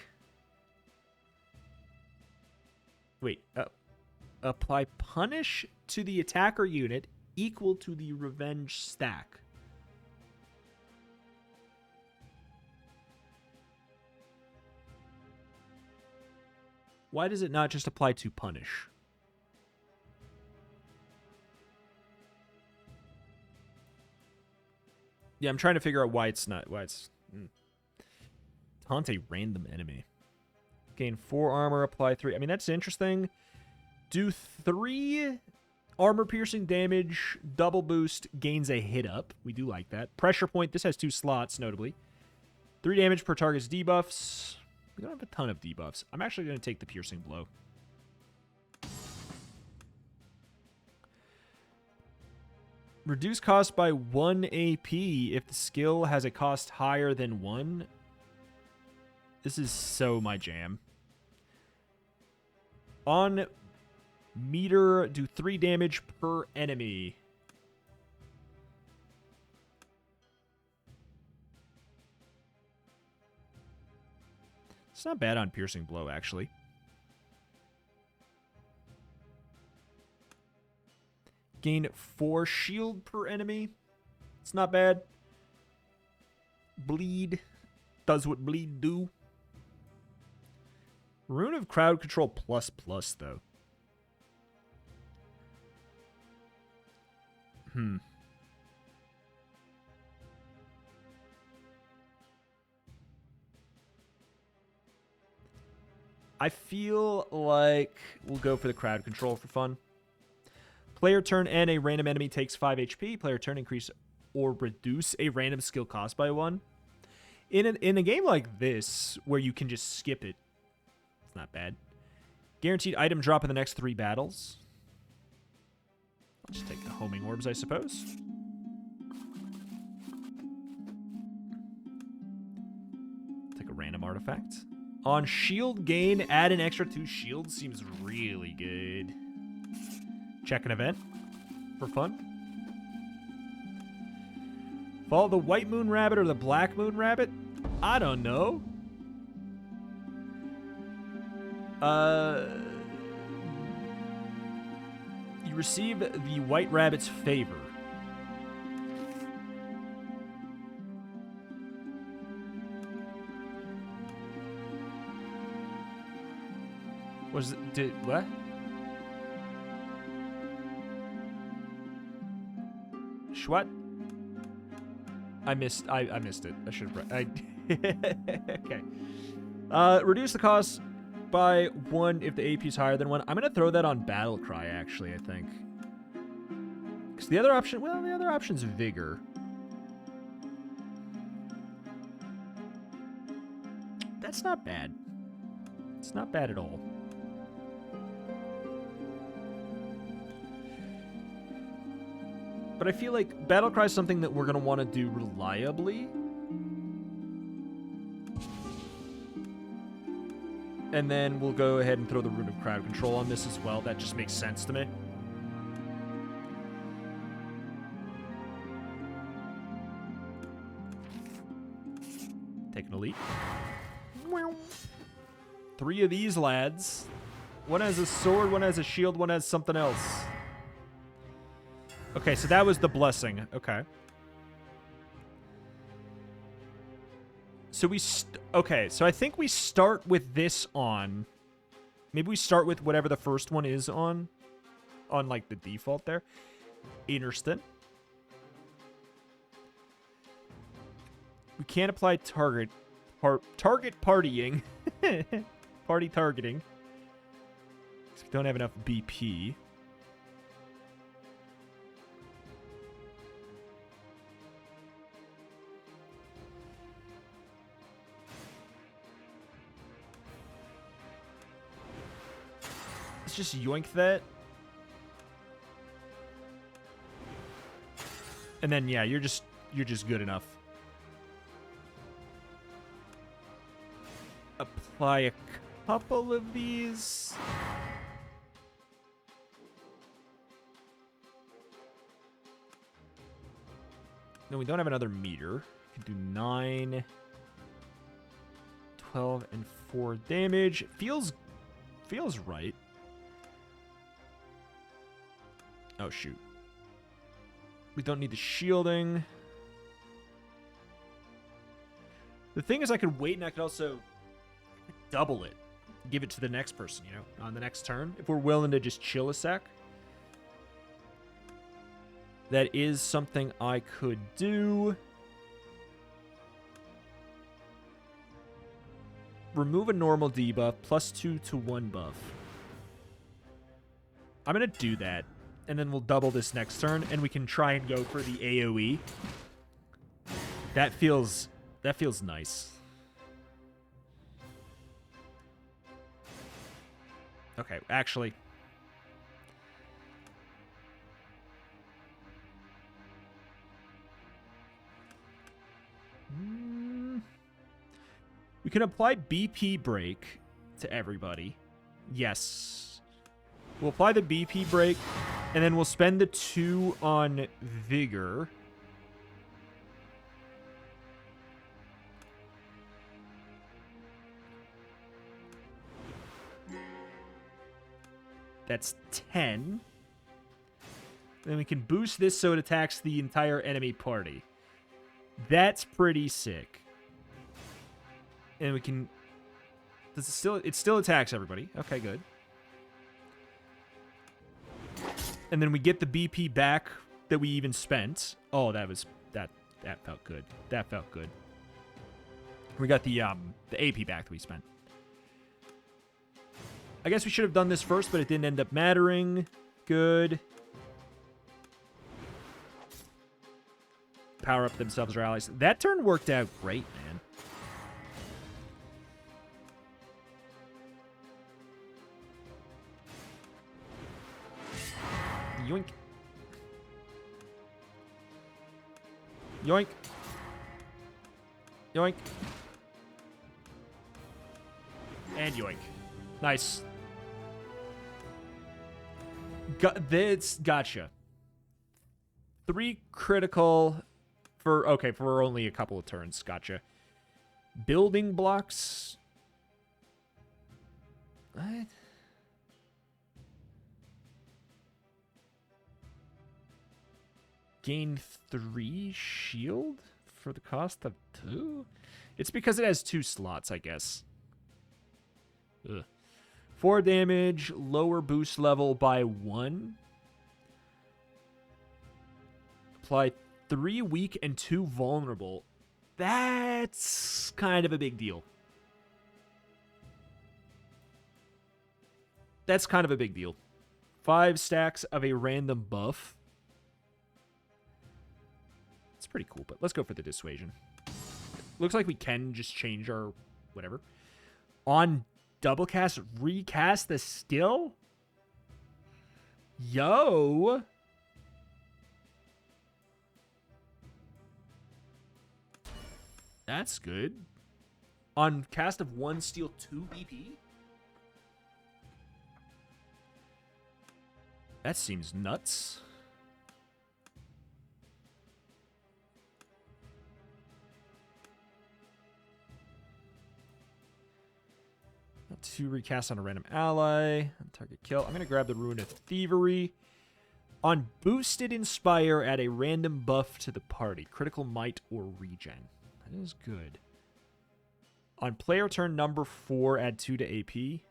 Wait. Apply punish to the attacker unit equal to the revenge stack. Why does it not just apply to punish? Yeah, I'm trying to figure out why it's not. Taunt a random enemy. Gain 4 armor, apply 3. I mean, that's interesting. Do 3 armor piercing damage, double boost, gains a hit up. We do like that. Pressure point, this has 2 slots, notably. 3 damage per target's debuffs. We don't have a ton of debuffs. I'm actually going to take the piercing blow. Reduce cost by 1 AP if the skill has a cost higher than 1. This is so my jam. On meter, do 3 damage per enemy. It's not bad on piercing blow, actually. Gain 4 shield per enemy. It's not bad. Bleed. Does what bleed do. Rune of crowd control ++, though. I feel like we'll go for the crowd control for fun. Player turn and a random enemy takes 5 HP. Player turn increase or reduce a random skill cost by 1. In a game like this, where you can just skip it, it's not bad. Guaranteed item drop in the next 3 battles. I'll just take the homing orbs, I suppose. Take a random artifact. On shield gain, add an extra 2 shields. Seems really good. Check an event for fun. Follow the white moon rabbit or the black moon rabbit. I don't know. You receive the White Rabbit's favor. Was it, what? What? I missed it. I should have okay. Reduce the cost by 1 if the AP is higher than 1. I'm gonna throw that on Battlecry, actually, I think. Because the other option, well, the other option's Vigor. That's not bad. It's not bad at all. But I feel like Battlecry is something that we're going to want to do reliably. And then we'll go ahead and throw the Rune of Crowd Control on this as well. That just makes sense to me. Taking a leap. 3 of these lads. One has a sword, one has a shield, one has something else. Okay, so that was the blessing. Okay. So okay, so I think we start with this on. Maybe we start with whatever the first one is on like the default there. Interesting. We can't apply target partying. Party targeting. Because we don't have enough BP. Let's just yoink that. And then yeah, you're just good enough. Apply a couple of these. No, we don't have another meter. We can do 9, 12, and 4 damage. Feels right. Oh, shoot. We don't need the shielding. The thing is, I could wait and I could also double it. Give it to the next person, you know, on the next turn. If we're willing to just chill a sec. That is something I could do. Remove a normal debuff, +2 to 1 buff. I'm going to do that. And then we'll double this next turn, and we can try and go for the AoE. That feels nice. Okay, actually. We can apply BP break to everybody. Yes. We'll apply the BP break, and then we'll spend the 2 on Vigor. That's 10. Then we can boost this so it attacks the entire enemy party. That's pretty sick. And we can... Does it still attacks everybody. Okay, good. And then we get the BP back that we even spent. Oh, that felt good. That felt good. We got the AP back that we spent. I guess we should have done this first, but it didn't end up mattering. Good. Power up themselves or allies. That turn worked out great, man. Yoink. Yoink. Yoink. And yoink. Nice. Gotcha. 3 critical for only a couple of turns. Gotcha. Building blocks. What? Gain 3 shield for the cost of 2? It's because it has 2 slots, I guess. Ugh. 4 damage, lower boost level by 1. Apply 3 weak and 2 vulnerable. That's kind of a big deal. That's kind of a big deal. 5 stacks of a random buff. It's pretty cool, but let's go for the dissuasion. Looks like we can just change our whatever. On double cast, recast the skill? Yo! That's good. On cast of 1, steal 2 BP? That seems nuts. Not 2 recast on a random ally. Target kill. I'm going to grab the Ruin of Thievery. On boosted Inspire, add a random buff to the party. Critical Might or Regen. That is good. On player turn number 4, add 2 to AP.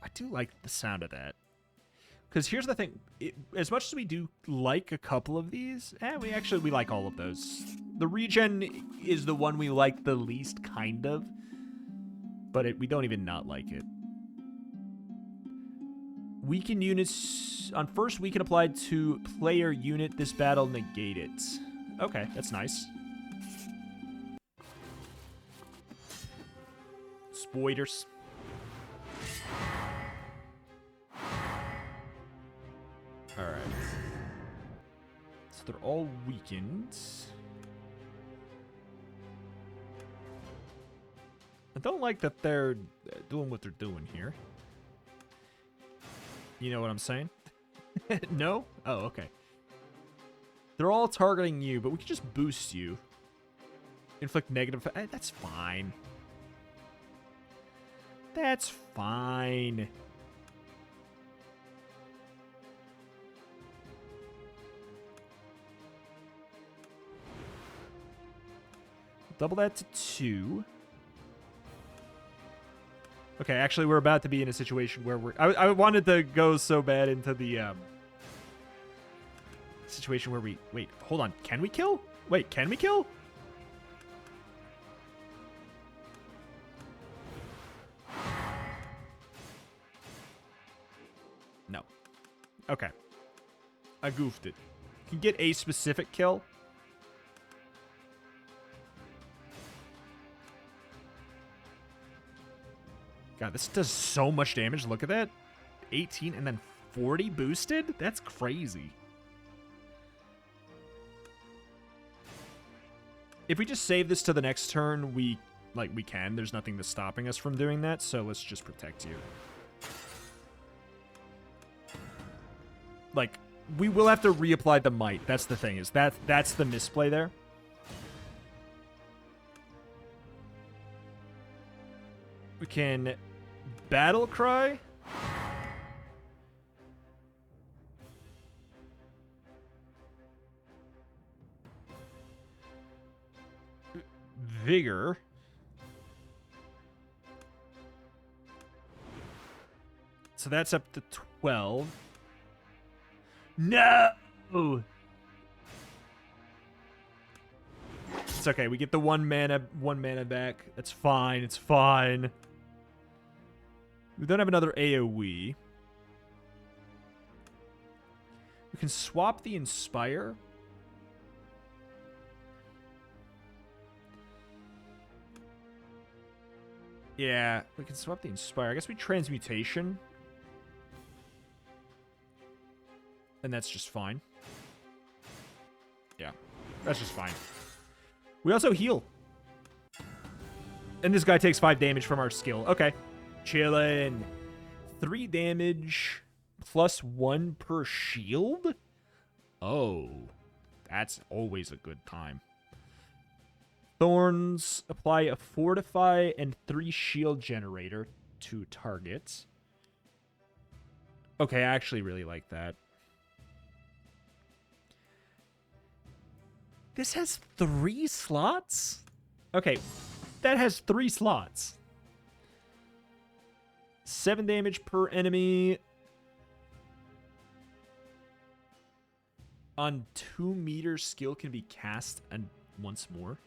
I do like the sound of that. Because here's the thing. As much as we do like a couple of these, we like all of those. The regen is the one we like the least, kind of. But we don't even not like it. Weaken units. On first weaken applied to player unit, this battle negate it. Okay, that's nice. Spoilers. Alright. So they're all weakened. I don't like that they're doing what they're doing here. You know what I'm saying? No? Oh, okay. They're all targeting you, but we can just boost you. Inflict negative... that's fine. That's fine. Double that to 2. Okay, actually, we're about to be in a situation where I wanted to go so bad into the situation where we... Wait, hold on. Can we kill? Wait, can we kill? No. Okay. I goofed it. Can get a specific kill. God, this does so much damage. Look at that. 18 and then 40 boosted? That's crazy. If we just save this to the next turn, we can. There's nothing that's stopping us from doing that, so let's just protect you. Like, we will have to reapply the might. That's the thing, is that's the misplay there. We can battle cry. Vigor. So that's up to 12. No! It's okay. We get the one mana back. That's fine. It's fine. We don't have another AoE. We can swap the Inspire. Yeah, we can swap the Inspire. I guess we Transmutation. And that's just fine. Yeah, that's just fine. We also heal. And this guy takes 5 damage from our skill. Okay. Chillin'. 3 damage plus 1 per shield? Oh. That's always a good time. Thorns. Apply a Fortify and 3 shield generator to target. Okay, I actually really like that. This has 3 slots? Okay, that has 3 slots. 7 damage per enemy. On 2 meters, skill can be cast and once more.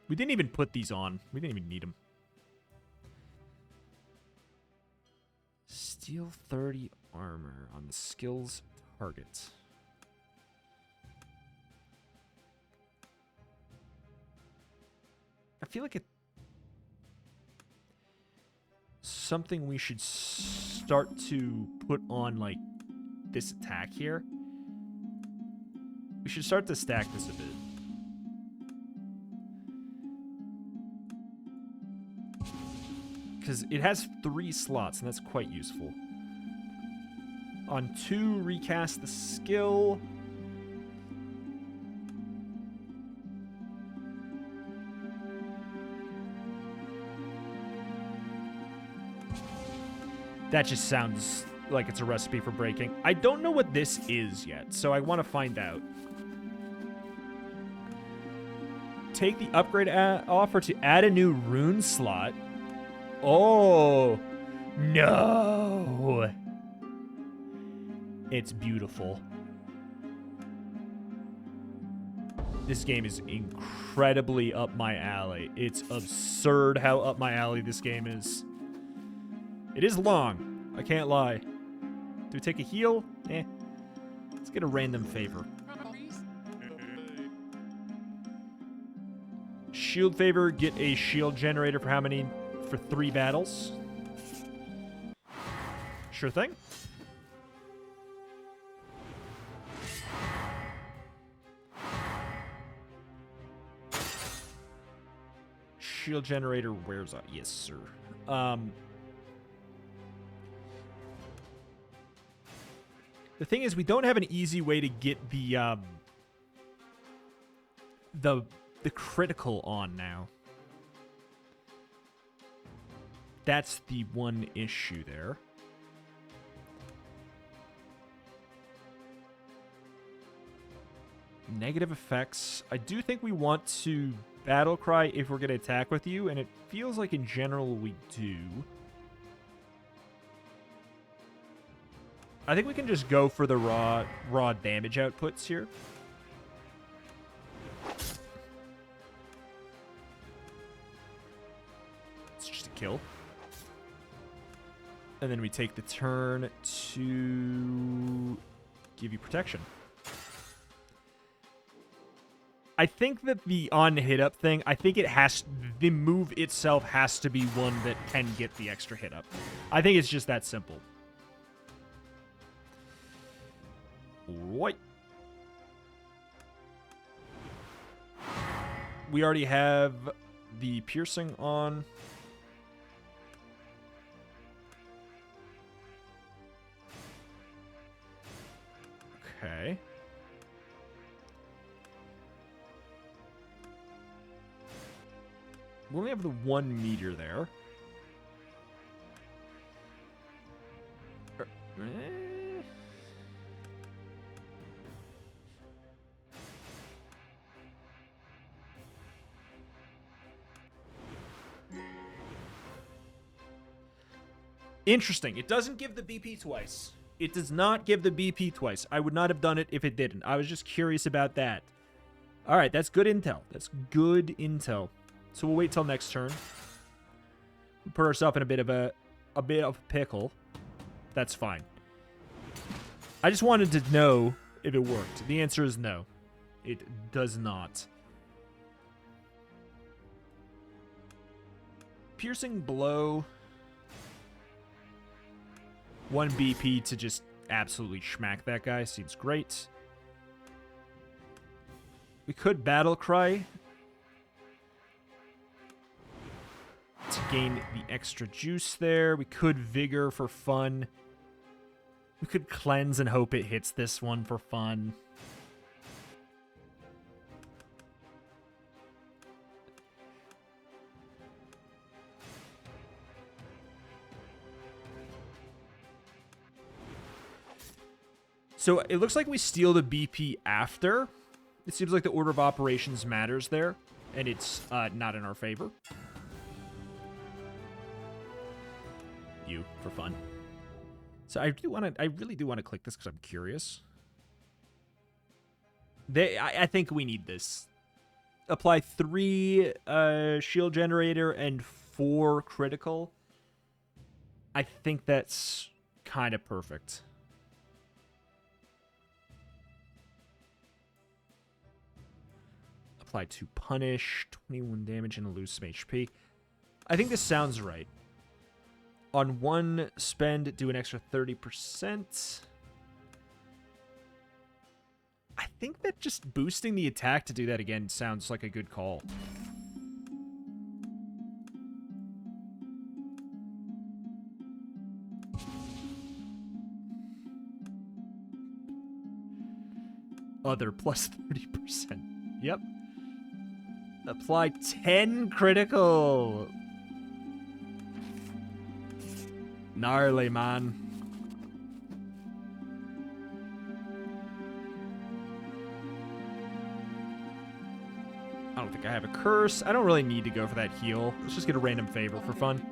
We didn't even put these on. We didn't even need them. Steal 30 armor on the skill's target. I feel like it's something we should start to put on, like, this attack here. We should start to stack this a bit. Because it has 3 slots, and that's quite useful. On 2, recast the skill. That just sounds like it's a recipe for breaking. I don't know what this is yet, so I want to find out. Take the upgrade offer to add a new rune slot. Oh, no. It's beautiful. This game is incredibly up my alley. It's absurd how up my alley this game is. It is long. I can't lie. Do we take a heal? Eh. Let's get a random favor. Shield favor, get a shield generator for how many? For 3 battles. Sure thing. Shield generator wears out. Yes, sir. The thing is, we don't have an easy way to get the critical on now. That's the one issue there. Negative effects. I do think we want to battle cry if we're going to attack with you, and it feels like in general we do. I think we can just go for the raw damage outputs here. It's just a kill. And then we take the turn to give you protection. I think that the on-hit up thing, I think the move itself has to be one that can get the extra hit up. I think it's just that simple. Right. We already have the piercing on. Okay. We only have the 1 meter there. Interesting. It doesn't give the BP twice. It does not give the BP twice. I would not have done it if it didn't. I was just curious about that. All right, that's good intel. That's good intel. So we'll wait till next turn. We put ourselves in a bit of a pickle. That's fine. I just wanted to know if it worked. The answer is no. It does not. Piercing blow. 1 BP to just absolutely schmack that guy. Seems great. We could battle cry to gain the extra juice there. We could vigor for fun. We could cleanse and hope it hits this one for fun. So it looks like we steal the BP after. It seems like the order of operations matters there, and it's not in our favor. You, for fun. So I really do want to click this because I'm curious. I think we need this. Apply 3 shield generator and 4 critical. I think that's kind of perfect. Apply 2 punish, 21 damage, and lose some HP. I think this sounds right. On 1 spend, do an extra 30%. I think that just boosting the attack to do that again sounds like a good call. Other plus 30%. Yep. Apply 10 critical. Gnarly, man. I don't think I have a curse. I don't really need to go for that heal. Let's just get a random favor for fun.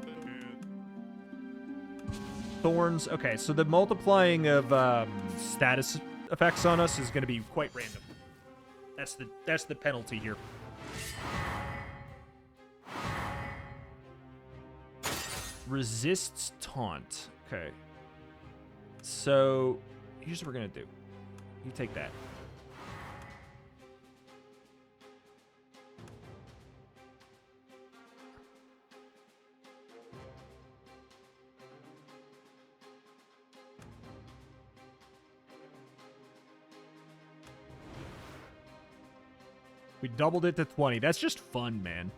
Thorns. Okay, so the multiplying of status effects on us is going to be quite random. That's the penalty here. Resists taunt. Okay. So here's what we're going to do. You take that. We doubled it to 20. That's just fun, man.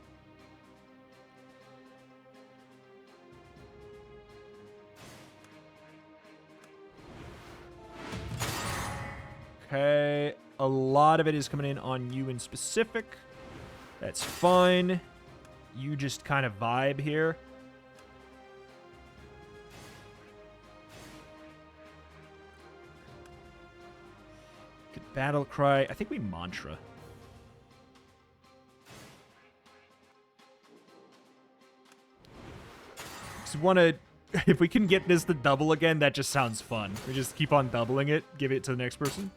Okay. A lot of it is coming in on you in specific. That's fine. You just kind of vibe here. Good battle cry. I think we mantra. Want to, if we can get this to double again, that just sounds fun. We just keep on doubling it, give it to the next person.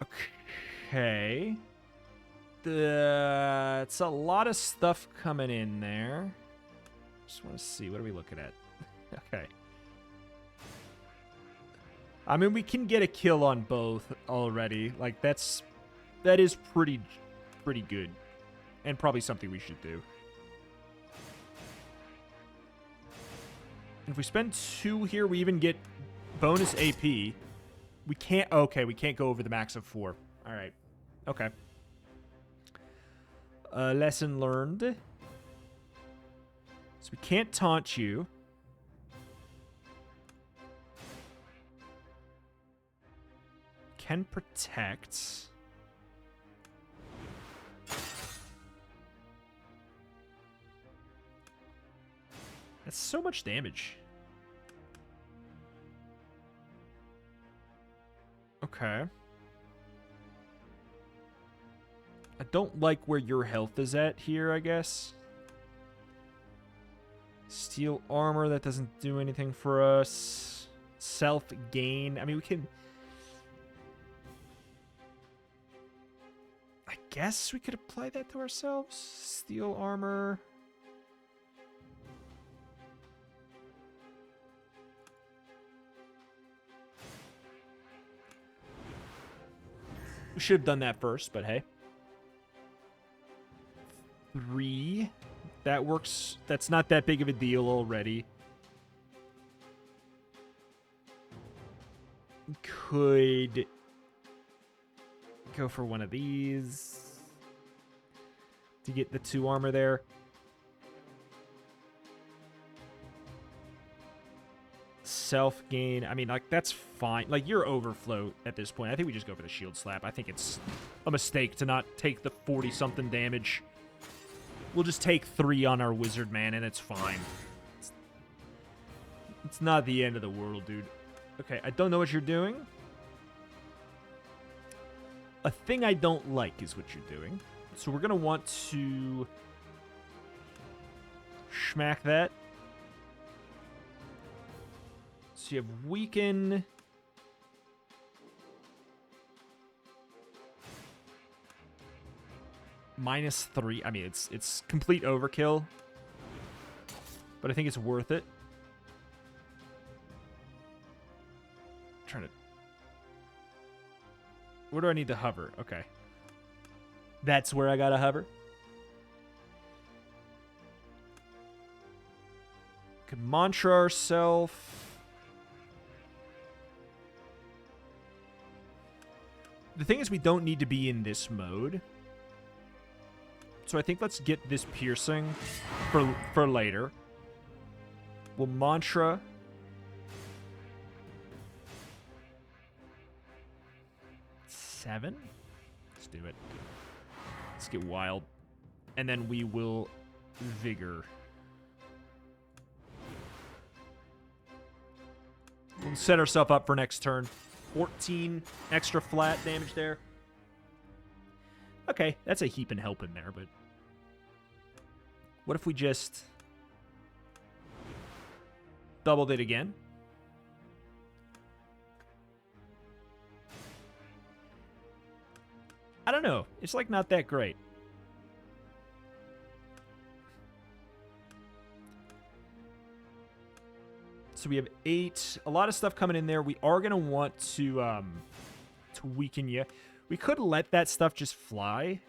Okay. It's a lot of stuff coming in there. Just want to see, what are we looking at? Okay. I mean, we can get a kill on both already. Like, that is pretty good, and probably something we should do. And if we spend 2 here, we even get bonus AP. We can't. Okay, we can't go over the max of 4. All right. Okay. Lesson learned. So we can't taunt you. Can protect. That's so much damage. Okay. I don't like where your health is at here, I guess. Steel armor, that doesn't do anything for us. Self-gain. I mean, we can... I guess we could apply that to ourselves. Steel armor... We should have done that first, but hey. 3. That works. That's not that big of a deal already. Could go for one of these to get the 2 armor there. Self-gain. I mean, like, that's fine. Like, you're overflow at this point. I think we just go for the shield slap. I think it's a mistake to not take the 40-something damage. We'll just take 3 on our wizard man, and it's fine. It's not the end of the world, dude. Okay, I don't know what you're doing. A thing I don't like is what you're doing. So we're going to want to smack that. So you have weaken. -3. I mean, it's complete overkill. But I think it's worth it. I'm trying to... Where do I need to hover? Okay. That's where I gotta hover. Could mantra ourselves. The thing is, we don't need to be in this mode. So I think let's get this piercing for later. We'll mantra. Seven? Let's do it. Let's get wild. And then we will vigor. We'll set ourselves up for next turn. 14 extra flat damage there. Okay, that's a heap and help in there, but... What if we just... doubled it again? I don't know. It's like not that great. So we have 8. A lot of stuff coming in there. We are going to want to weaken you. We could let that stuff just fly.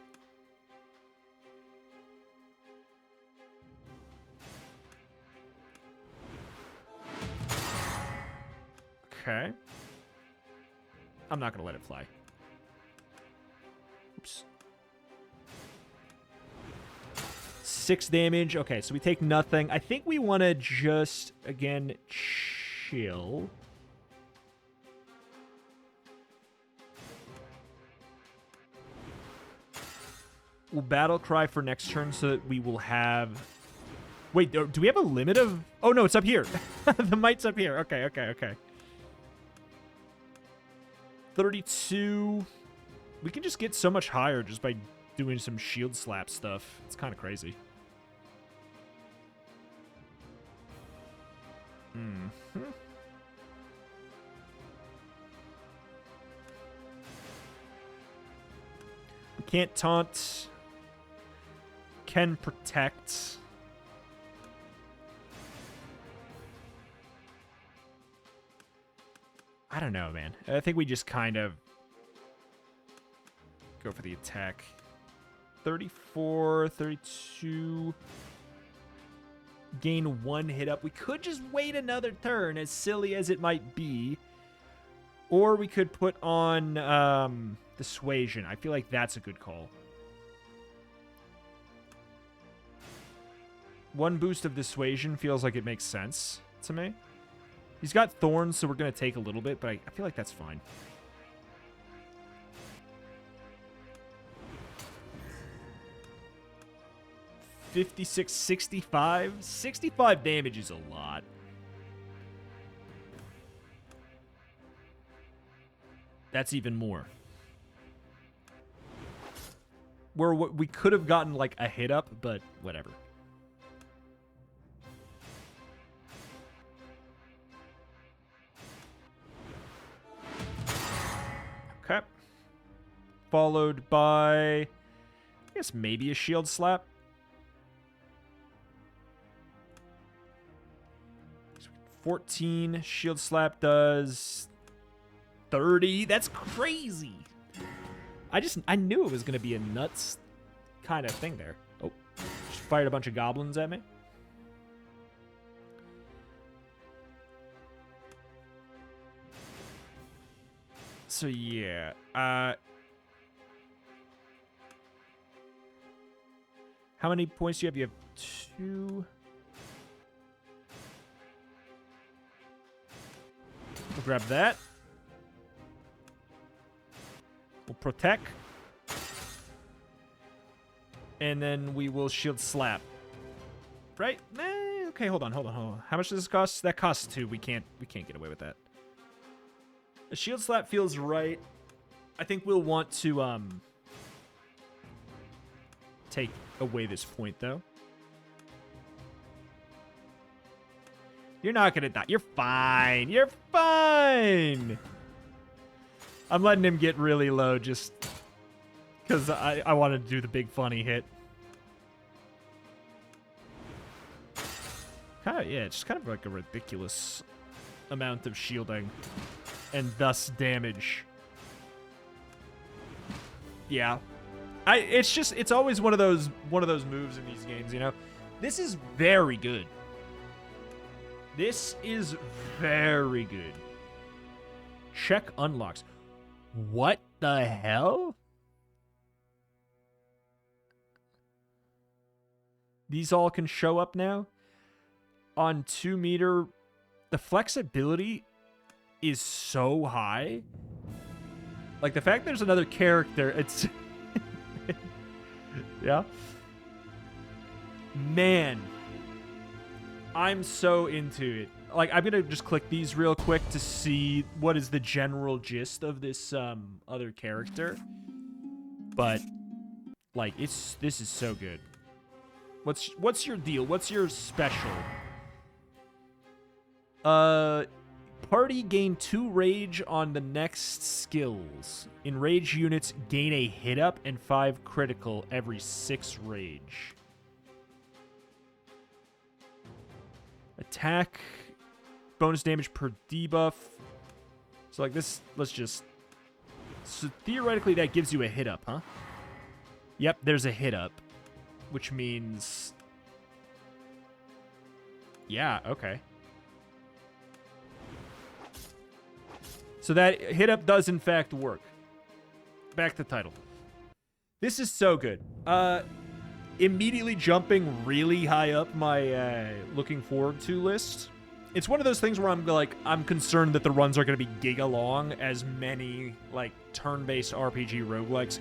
Okay. I'm not going to let it fly. Oops. 6 damage. Okay, so we take nothing. I think we want to just, again, chill. We'll battle cry for next turn so that we will have... Wait, do we have a limit of... Oh, no, it's up here. The might's up here. Okay, okay, okay. 32... We can just get so much higher just by doing some shield slap stuff. It's kind of crazy. Mm-hmm. We can't taunt. Can protect. I don't know, man. I think we just kind of go for the attack. 34, 32. Gain 1 hit up. We could just wait another turn, as silly as it might be. Or we could put on Dissuasion. I feel like that's a good call. 1 boost of Dissuasion feels like it makes sense to me. He's got Thorns, so we're going to take a little bit, but I feel like that's fine. $56, 65. 65 damage is a lot. That's even more. We could have gotten like a hit up, but whatever. Okay. Followed by, I guess maybe a shield slap. $14. Shield slap does 30. That's crazy. I knew it was going to be a nuts kind of thing there. Oh, just fired a bunch of goblins at me. So yeah, how many points do you have? You have 2. We'll grab that. We'll protect. And then we will shield slap. Right? Okay, hold on. How much does this cost? That costs 2. We can't get away with that. A shield slap feels right. I think we'll want to take away this point though. You're not gonna die. You're fine. You're fine. I'm letting him get really low just because I wanted to do the big funny hit. Kind of, yeah, it's just kind of like a ridiculous amount of shielding and thus damage. Yeah. It's always one of those moves in these games, you know. This is very good. This is very good. Check unlocks. What the hell? These all can show up now? On 2 meter, the flexibility is so high. Like, the fact there's another character, it's... yeah. Man. I'm so into it. Like, I'm gonna just click these real quick to see what is the general gist of this other character. But, like, this is so good. What's your deal? What's your special? Party gain 2 rage on the next skills. Enraged units gain a hit up and 5 critical every 6 rage. Attack. Bonus damage per debuff. So like this, let's just... So theoretically that gives you a hit up, huh? Yep, there's a hit up. Which means... Yeah, okay. So that hit up does in fact work. Back to title. This is so good. Immediately jumping really high up my looking forward to list. It's one of those things where I'm concerned that the runs are going to be giga long, as many like turn-based RPG roguelikes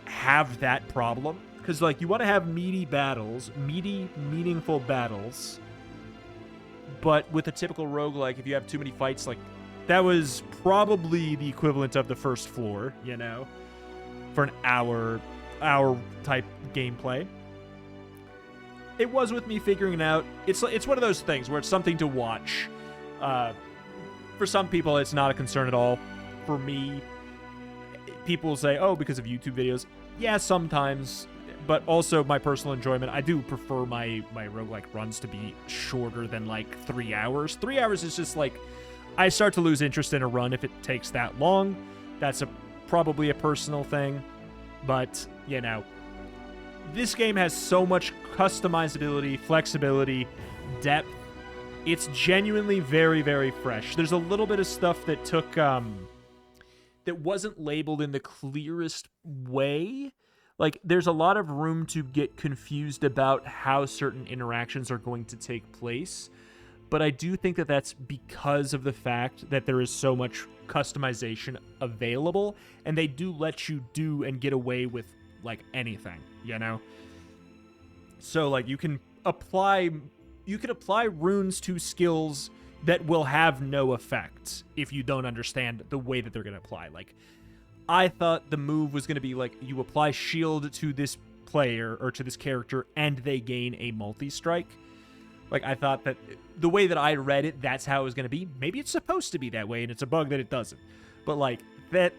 have that problem. Because like you want to have meaty battles, meaningful battles. But with a typical roguelike, if you have too many fights, like that was probably the equivalent of the first floor, you know, for an hour type gameplay. It was with me figuring it out. It's one of those things where it's something to watch. For some people, it's not a concern at all. For me, people say, oh, because of YouTube videos. Yeah, sometimes. But also my personal enjoyment. I do prefer my roguelike runs to be shorter than like 3 hours. 3 hours is just like, I start to lose interest in a run if it takes that long. That's probably a personal thing. But, you know, this game has so much customizability, flexibility, depth. It's genuinely very, very fresh. There's a little bit of stuff that took, that wasn't labeled in the clearest way. Like, there's a lot of room to get confused about how certain interactions are going to take place. But I do think that that's because of the fact that there is so much customization available, and they do let you do and get away with, like, anything, you know? So, like, you can apply runes to skills that will have no effect if you don't understand the way that they're going to apply. Like, I thought the move was going to be, like, you apply shield to this player, or to this character, and they gain a multi-strike. Like, I thought that the way that I read it, that's how it was going to be. Maybe it's supposed to be that way, and it's a bug that it doesn't. But, like, that,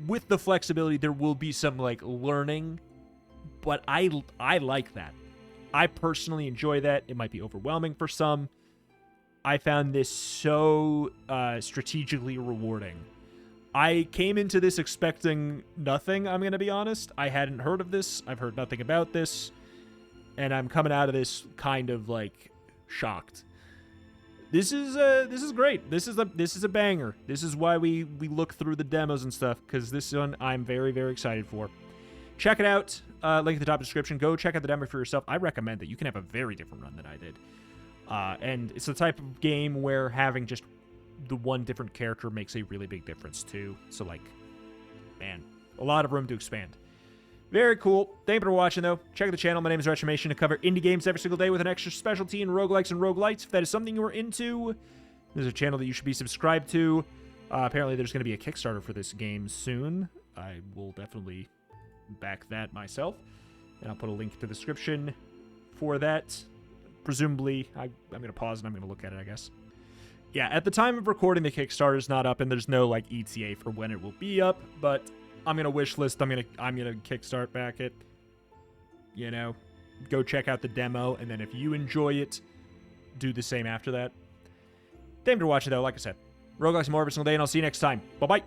with the flexibility, there will be some, like, learning. But I like that. I personally enjoy that. It might be overwhelming for some. I found this so strategically rewarding. I came into this expecting nothing, I'm going to be honest. I hadn't heard of this. I've heard nothing about this. And I'm coming out of this kind of like shocked. This is great. This is a banger. This is why we look through the demos and stuff, because this one I'm very, very excited for. Check it out. Link in the top description. Go check out the demo for yourself. I recommend that. You can have a very different run than I did. And it's the type of game where having just the one different character makes a really big difference too. So like, man, a lot of room to expand. Very cool. Thank you for watching, though. Check out the channel. My name is Retromation to cover indie games every single day with an extra specialty in roguelikes and roguelites. If that is something you are into, there's a channel that you should be subscribed to. Apparently, there's going to be a Kickstarter for this game soon. I will definitely back that myself. And I'll put a link to the description for that. Presumably, I'm going to pause and I'm going to look at it, I guess. Yeah, at the time of recording, the Kickstarter's not up, and there's no, like, ETA for when it will be up, but I'm going to wish list, I'm going to Kickstart back it. You know, go check out the demo, and then if you enjoy it, do the same after that. Thank you for watching, though. Like I said, roguelikes more every single day, and I'll see you next time. Bye-bye.